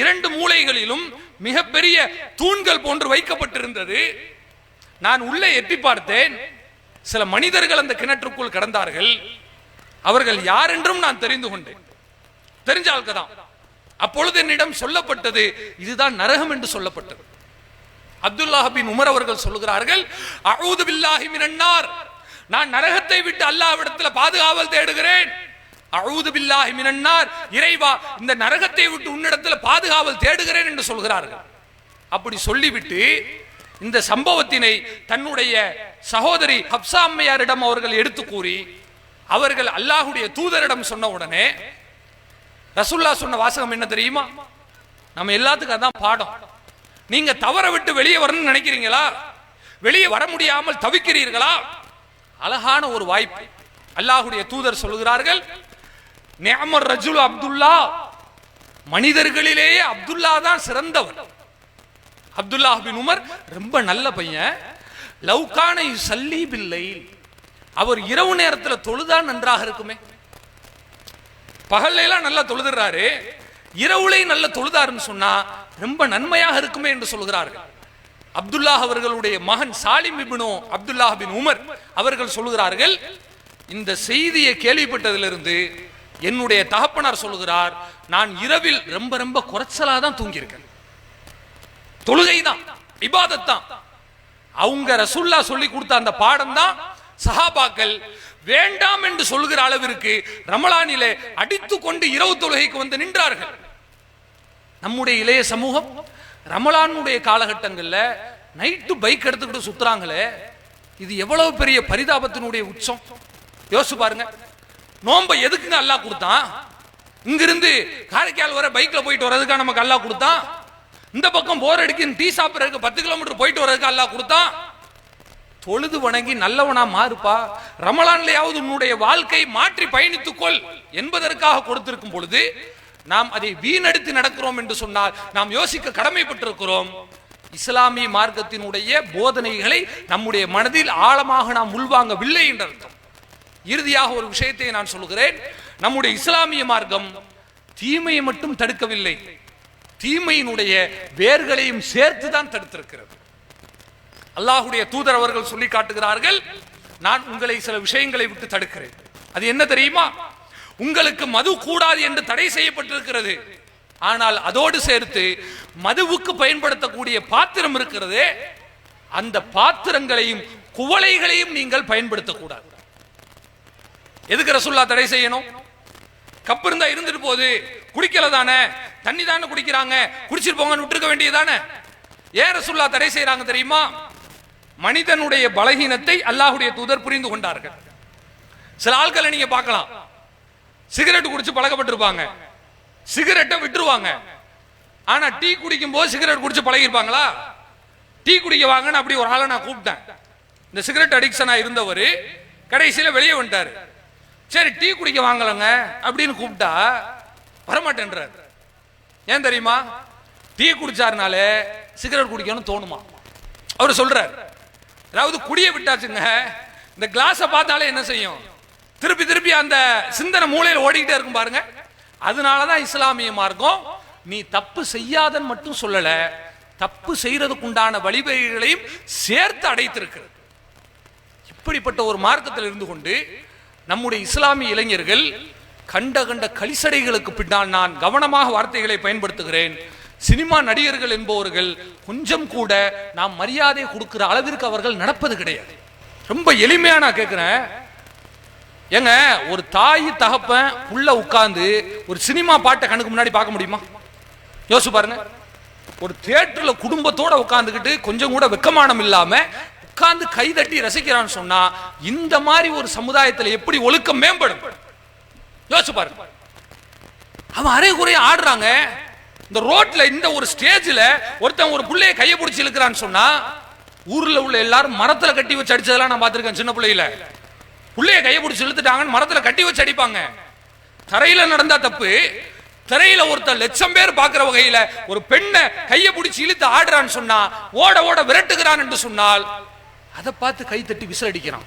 2 மூலைகளிலும் மிகப்பெரிய தூண்கள் போன்று வைக்கப்பட்டிருந்தது. நான் உள்ளே எட்டி பார்த்தேன். சில மனிதர்கள் அந்த கிணற்றுக்குள் கடந்தார்கள். அவர்கள் யார் என்றும் நான் தெரிந்து கொண்டேன். தெரிஞ்ச ஆள்தான். அப்பொழுது என்னிடம் சொல்லப்பட்டது, இதுதான் நரகம் என்று சொல்லப்பட்டது. அப்துல்லாஹ் பின் உமர் அவர்கள் சொல்லுகிறார்கள், அஊது பில்லாஹி மினன் நார், நான் நரகத்தை விட்டு அல்லாஹ்விடத்தில் பாதுகாவல் தேடுகிறேன். அஊது பில்லாஹி மினன் நார், இறைவா இந்த நரகத்தை விட்டு உன்னிடத்தில் பாதுகாவல் தேடுகிறேன் என்று சொல்கிறார்கள். அப்படி சொல்லிவிட்டு இந்த சம்பவத்தினை தன்னுடைய சகோதரி ஹப்சா அம்மையாரிடம் அவர்கள் எடுத்து கூறி அவர்கள் அல்லாஹ்வுடைய தூதரிடம் சொன்ன உடனே ரசூலுல்லாஹ் சொன்ன வாசகம் என்ன தெரியுமா? நம்ம எல்லாத்துக்கும் அதான் பாடம். நீங்க தவற விட்டு வெளியே வரணும்னு நினைக்கிறீங்களா? வெளியே வர முடியாமல் தவிக்கிறீர்களா? அழகான ஒரு வாய்ப்பு. அல்லாஹ்வுடைய தூதர் சொல்கிறார்கள், நிஅமர் ரஜுல் அப்துல்லா, மனிதர்களிலேயே அப்துல்லா தான் சிறந்தவர். அப்துல்லாஹ் பின் உமர் ரொம்ப நல்ல பையன். லவ்கான யுஸல்லி பில்லைல், அவர் இரவு நேரத்தில் தொழுதா நன்றாக இருக்குமே. பகல்ல எல்லாம் நல்லா தொழுதுறாரு, இரவுலே நல்ல தொழுதாருன்னு சொன்னா ரொம்ப நன்மையாக இருக்குமே என்று சொல்கிறார்கள். அப்துல்லாஹ் அவர்களுடைய மகன் சாலிம் இப்னு அப்துல்லாஹ் பின் உமர் அவர்கள் சொல்கிறார்கள், இந்த செய்தியை கேள்விப்பட்டதிலிருந்து என்னுடைய தகப்பனார் சொல்லுகிறார், நான் இரவில் ரொம்ப ரொம்ப குறைச்சலா தான் தூங்கியிருக்கேன். தொழுகை தான், இபாதத் தான். அவங்க ரசூலுல்லாஹ் சொல்லி கொடுத்த அந்த பாடம் தான் சஹாபாக்கள் வேண்டாம் என்று சொல்கிற அளவிற்கு ரமலானிலே அடித்து கொண்டு இரவு தொழுகைக்கு வந்து நின்றார்கள். நம்முடைய இளைய சமூகம் ரமலானுடைய காலகட்டங்கள்ல நைட்டு பைக் எடுத்துக்கிட்டு சுத்துறாங்களே, இது எவ்வளவு பெரிய பரிதாபத்தினுடைய உச்சம். யோசிச்சு பாருங்க. நோன்பை எதுக்குங்க அல்லாஹ் கொடுத்தான்? இங்கிருந்து காரைக்கால் வர பைக்ல போயிட்டு வர்றதுக்காக நமக்கு அல்லாஹ் கொடுத்தான்? இந்த பக்கம் போர் அடிக்கு டீ சாப்பிட்றதுக்கு 10 கிலோமீட்டர் போயிட்டு வர்றதுக்கு அல்லாஹ் கொடுத்தான்? தொழுது வணங்கி நல்லவனா மாறுப்பா, ரமலான்லயாவது உன்னுடைய வாழ்க்கை மாற்றி பயணித்துக்கொள் என்பதற்காக கொடுத்திருக்கும் பொழுது நாம் அதை வீணடித்து நடக்கிறோம் என்று சொன்னால் நாம் யோசிக்க கடமைப்பட்டிருக்கிறோம். இஸ்லாமிய மார்க்கத்தினுடைய போதனைகளை நம்முடைய மனதில் ஆழமாக நாம் உள்வாங்கவில்லை என்ற அர்த்தம். இறுதியாக ஒரு விஷயத்தை நான் சொல்கிறேன். நம்முடைய இஸ்லாமிய மார்க்கம் தீமையை மட்டும் தடுக்கவில்லை, தீமையினுடைய வேர்களையும் சேர்த்து தான் தடுத்திருக்கிறது. அல்லாஹ்வுடைய தூதர் அவர்கள் சொல்லி காட்டுகிறார்கள், நான் உங்களை சில விஷயங்களை விட்டு தடுக்கிறேன். அது என்ன தெரியுமா? உங்களுக்கு மது கூடாது என்று தடை செய்யப்பட்டிருக்கிறது. ஆனால் அதோடு சேர்த்து மதுவுக்கு பயன்படுத்தக்கூடிய பாத்திரம் இருக்கிறது, அந்த பாத்திரங்களையும் குவளைகளையும் நீங்கள் பயன்படுத்தக்கூடாது. எதுக்கு ரசூலுல்லாஹ் தடை செய்யணும்? கப்பு இருந்தா இருந்துட்டு போகுது, குடிக்கல தானே, தண்ணி தானே குடிக்கிறாங்க, குடிச்சிட்டு போங்கன்னு விட்டுருக்க வேண்டியதானே. ஏன் ரசூலுல்லாஹ் தடை செய்யறாங்க தெரியுமா? மனிதனுடைய பலகீனத்தை அல்லாஹ்வுடைய தூதர் புரிந்து கொண்டார்கள். சில ஆட்களை நீங்க பார்க்கலாம், சிகரெட் குடிச்சு பழக்கப்பட்டிருப்பாங்க, சிகரெட்டை விட்டுருவாங்க. ஆனா டீ குடிக்கும் போது சிகரெட் குடிச்சு பழகிருப்பாங்களா? டீ குடிக்க வாங்கன்னு அப்படி ஒரு ஆளை நான் கூப்பிட்டேன். இந்த சிகரெட் அடிக்ஷனா இருந்தவர் கடைசியில வெளியே வந்துட்டாரு. சரி டீ குடிக்க வாங்கலங்க அப்படின்னு கூப்பிட்டா வரமாட்டேன்றார். ஏன் தெரியுமா? டீ குடிச்சாருனாலே சிகரெட் குடிக்கணும்னு தோணுமா? அவர் சொல்றார், அதாவது குடியை விட்டாச்சுங்க, இந்த கிளாஸை பார்த்தாலே என்ன செய்யும்? திருப்பி திருப்பி அந்த சிந்தனை மூளையில் ஓடிக்கிட்டே இருக்கும் பாருங்க. அதனாலதான் இஸ்லாமிய மார்க்கம் நீ தப்பு செய்யாதன்னு மட்டும் சொல்லல, தப்பு செய்யறதுக்கு உண்டான வழிவகைகளையும் சேர்த்து அடைத்திருக்கிறது. இப்படிப்பட்ட ஒரு மார்க்கத்தில் இருந்து கொண்டு நம்முடைய இஸ்லாமிய இளைஞர்கள் கண்ட கண்ட கலிசடைகளுக்கு பின்னால், நான் கவனமாக வார்த்தைகளை பயன்படுத்துகிறேன், சினிமா நடிகர்கள் என்பவர்கள் கொஞ்சம் கூட நாம் மரியாதை கொடுக்கிற அளவிற்கு அவர்கள் நடப்பது கிடையாது. ரொம்ப எளிமையா நான் கேட்கிறேன், ஏங்க ஒரு தாய் தகப்பன் உள்ள உட்கார்ந்து ஒரு சினிமா பாட்டை கண்ணுக்கு முன்னாடி பார்க்க முடியுமா? யோசிச்சு பாருங்க. ஒரு தியேட்டர்ல குடும்பத்தோட உட்கார்ந்துக்கிட்டு கொஞ்சம் கூட வெக்கமானம் இல்லாம உட்கார்ந்து கைதட்டி ரசிக்கிறான்னு சொன்னா இந்த மாதிரி ஒரு சமுதாயத்தில் எப்படி ஒழுக்கம் மேம்படும்? யோசிச்சு பாருங்க. அவன் அரை குறைய ஆடுறாங்க இந்த ரோட்ல, இந்த ஒரு ஸ்டேஜ்ல ஒருத்தன் ஒரு புள்ளைய கையை பிடிச்சி இழுக்கிறான்னு சொன்னா ஊர்ல உள்ள எல்லாரும் மரத்துல கட்டி வச்சு அடிச்சதெல்லாம் நான் பார்த்திருக்கேன். சின்ன பிள்ளையில புள்ளைய கையை பிடிச்சி இழுத்துட்டாங்கன்னு மரத்துல கட்டி வச்சு அடிப்பாங்க. தரையில நடந்தா தப்பு, திரையில ஒருத்தர் லட்சம் பேர் பார்க்கிற வகையில ஒரு பெண்ணை கையை பிடிச்சி இழுத்து ஆடுறான்னு சொன்னா, ஓட ஓட விரட்டுகிறான் என்று சொன்னால் அதை பார்த்து கை தட்டி விசில் அடிக்கிறான்.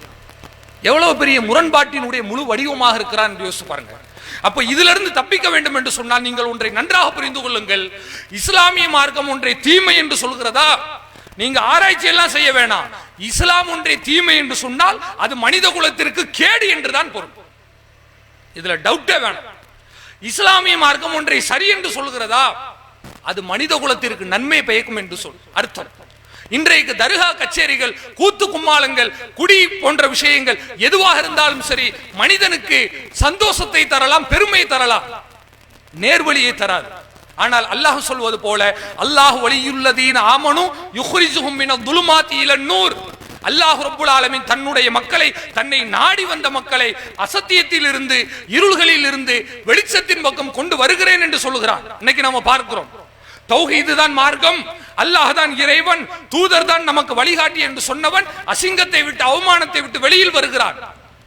எவ்வளவு பெரிய முரண்பாட்டினுடைய முழு வடிவமாக இருக்கிறான் என்று யோசிச்சு பாருங்க. அப்ப இதுல இருந்து தப்பிக்க வேண்டும் என்று சொன்னால் நீங்கள் ஒன்றை நன்றாக புரிந்து கொள்ளுங்கள். இஸ்லாமிய மார்க்கம் ஒன்றை தீமை என்று சொல்கிறதா? நீங்க ஆராய்ச்சி எல்லாம் செய்ய வேணாம். இஸ்லாம் ஒன்றை தீமை என்று சொன்னால் அது மனித குலத்திற்கு கேடு என்றுதான் பொருள். இதுல டவுட்டே வேணாம். இஸ்லாமிய மார்க்கம் ஒன்றை சரி என்று சொல்கிறதா? அது மனித குலத்திற்கு நன்மை பயக்கும் என்று சொல் அர்த்தம். இன்றைக்கு தர்கா கச்சேரிகள், கூத்து கும்மாளங்கள், குடி போன்ற விஷயங்கள் எதுவாக இருந்தாலும் சரி, மனிதனுக்கு சந்தோஷத்தை தரலாம், பெருமை தரலாம், நேர்வழியை தராது. ஆனால் அல்லாஹ் சொல்வது போல, அல்லாஹ் வலியுல்லதீன ஆமனு யுக்ரிஜுஹும் மினல் துலுமாத்தி இலன் நூர். அல்லாஹ் ரப்புல் ஆலமீன் தன்னுடைய மக்களை, தன்னை நாடி வந்த மக்களை அசத்தியத்தில் இருந்து, இருள்களில் இருந்து வெளிச்சத்தின் பக்கம் கொண்டு வருகிறேன் என்று சொல்லுகிறான். இன்னைக்கு நம்ம பார்க்கிறோம், தௌஹீது தான் மார்க்கம், அல்லாஹ் தான் இறைவன், தூதர் தான் நமக்கு வழிகாட்டி என்று சொன்னவன் அசிங்கத்தை விட்டு, அவமானத்தை விட்டு வெளியில் வருகிறான்.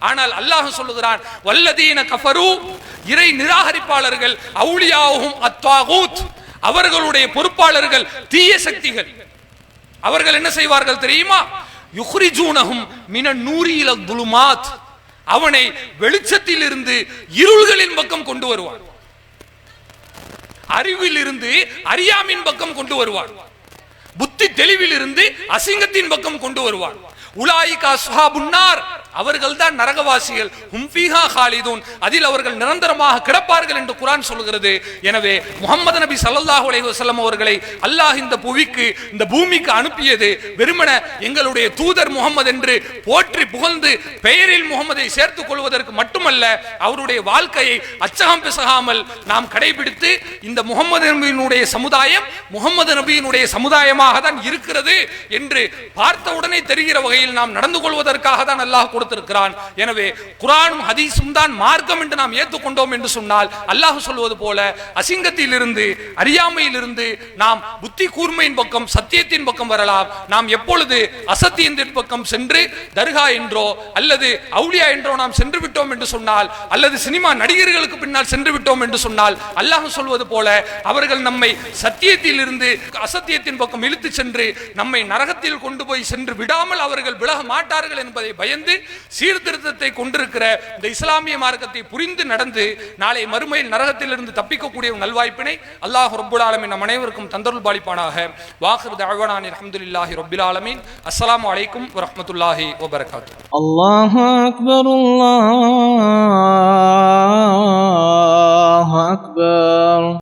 ஆனால் அல்லாஹ் சொல்லுகிறான், வல்லதீன கஃபரு, இறை நிராகரிப்பாளர்கள், அவுலியாஹும் அத்வாகூத், அவர்களுடைய பொறுப்பாளர்கள் தீய சக்திகள். அவர்கள் என்ன செய்வார்கள் தெரியுமா? யுக்ரிஜூனஹும் மினன் நூரி இலல் துலுமாத், அவனை வெளிச்சத்தில் இருந்து இருள்களின் பக்கம் கொண்டு வருவார், அறிவில் இருந்து அறியாமின் பக்கம் கொண்டு வருவார், புத்தி தெளிவில் இருந்து அசிங்கத்தின் பக்கம் கொண்டு வருவார். உலாயிகா சுஹாபுன்னார், அவர்கள் தான் நரகவாசிகள், ஹும் ஃபீஹா காலிதூன், அதில் அவர்கள் நிரந்தரமாக கிடப்பார்கள் என்று குர்ஆன் சொல்கிறது. எனவே முஹம்மது நபி ஸல்லல்லாஹு அலைஹி வஸல்லம் அவர்களை அல்லாஹ் இந்த புவிக்கு, இந்த பூமிக்கு அனுப்பியது வெறுமன எங்களுடைய தூதர் முகமது என்று போற்றி புகழ்ந்து பெயரில் முகமதை சேர்த்துக் கொள்வதற்கு மட்டுமல்ல, அவருடைய வாழ்க்கையை அச்சகம் பிசகாமல் நாம் கடைபிடித்து இந்த முகமது நபியினுடைய சமுதாயம் முகமது நபியினுடைய சமுதாயமாக தான் இருக்கிறது என்று பார்த்தவுடனே தெரிகிற வகையில் நாம் நடந்து கொள்வதற்காக தான் அல்லாஹ் கொடுத்திருக்கிறான். எனவே குர்ஆனும் ஹதீஸும் தான் மார்க்கம் என்று நாம் ஏற்றுக்கொண்டோம் என்று சொன்னால், அல்லாஹ் சொல்வது போல அசிங்கத்தில் இருந்து, அறியாமையில் இருந்து நாம் புத்தி கூர்மையின் பக்கம், சத்தியத்தின் பக்கம் வரலாம். நாம் எப்பொழுது அசத்தியத்தின் பக்கம் சென்று தர்கா என்றோ அல்லது அவுலியா என்றோ நாம் சென்று விட்டோம் என்று சொன்னால், அல்லது சினிமா நடிகர்களுக்கு பின்னால் சென்று விட்டோம் என்று சொன்னால், அல்லாஹ் சொல்வது போல அவர்கள் நம்மை சத்தியத்தில் இருந்து அசத்தியத்தின் பக்கம் இழுத்து சென்று நம்மை நரகத்தில் கொண்டு போய் சென்று விடாமல் அவர்கள் விலக மாட்டார்கள் என்பதை பயந்து சீர்திருத்தத்தை கொண்டிருக்கிற இந்த இஸ்லாமிய மார்க்கத்தை புரிந்து நடந்து நாளை மறுமையில் நரகத்தில் இருந்து தப்பிக்கக்கூடிய நல்வாய்ப்பினை அல்லாஹ் ரப்புல் ஆலமீன் நம் அனைவருக்கும் தந்தருள் பாலிப்பானாக. வாஹிரு தஅவானா அல்ஹம்துலில்லாஹி ரப்பில் ஆலமீன். அஸ்ஸலாமு அலைக்கும் வரஹ்மத்துல்லாஹி வபரகாத்துஹு. அல்லாஹு அக்பர், அல்லாஹு அக்பர்.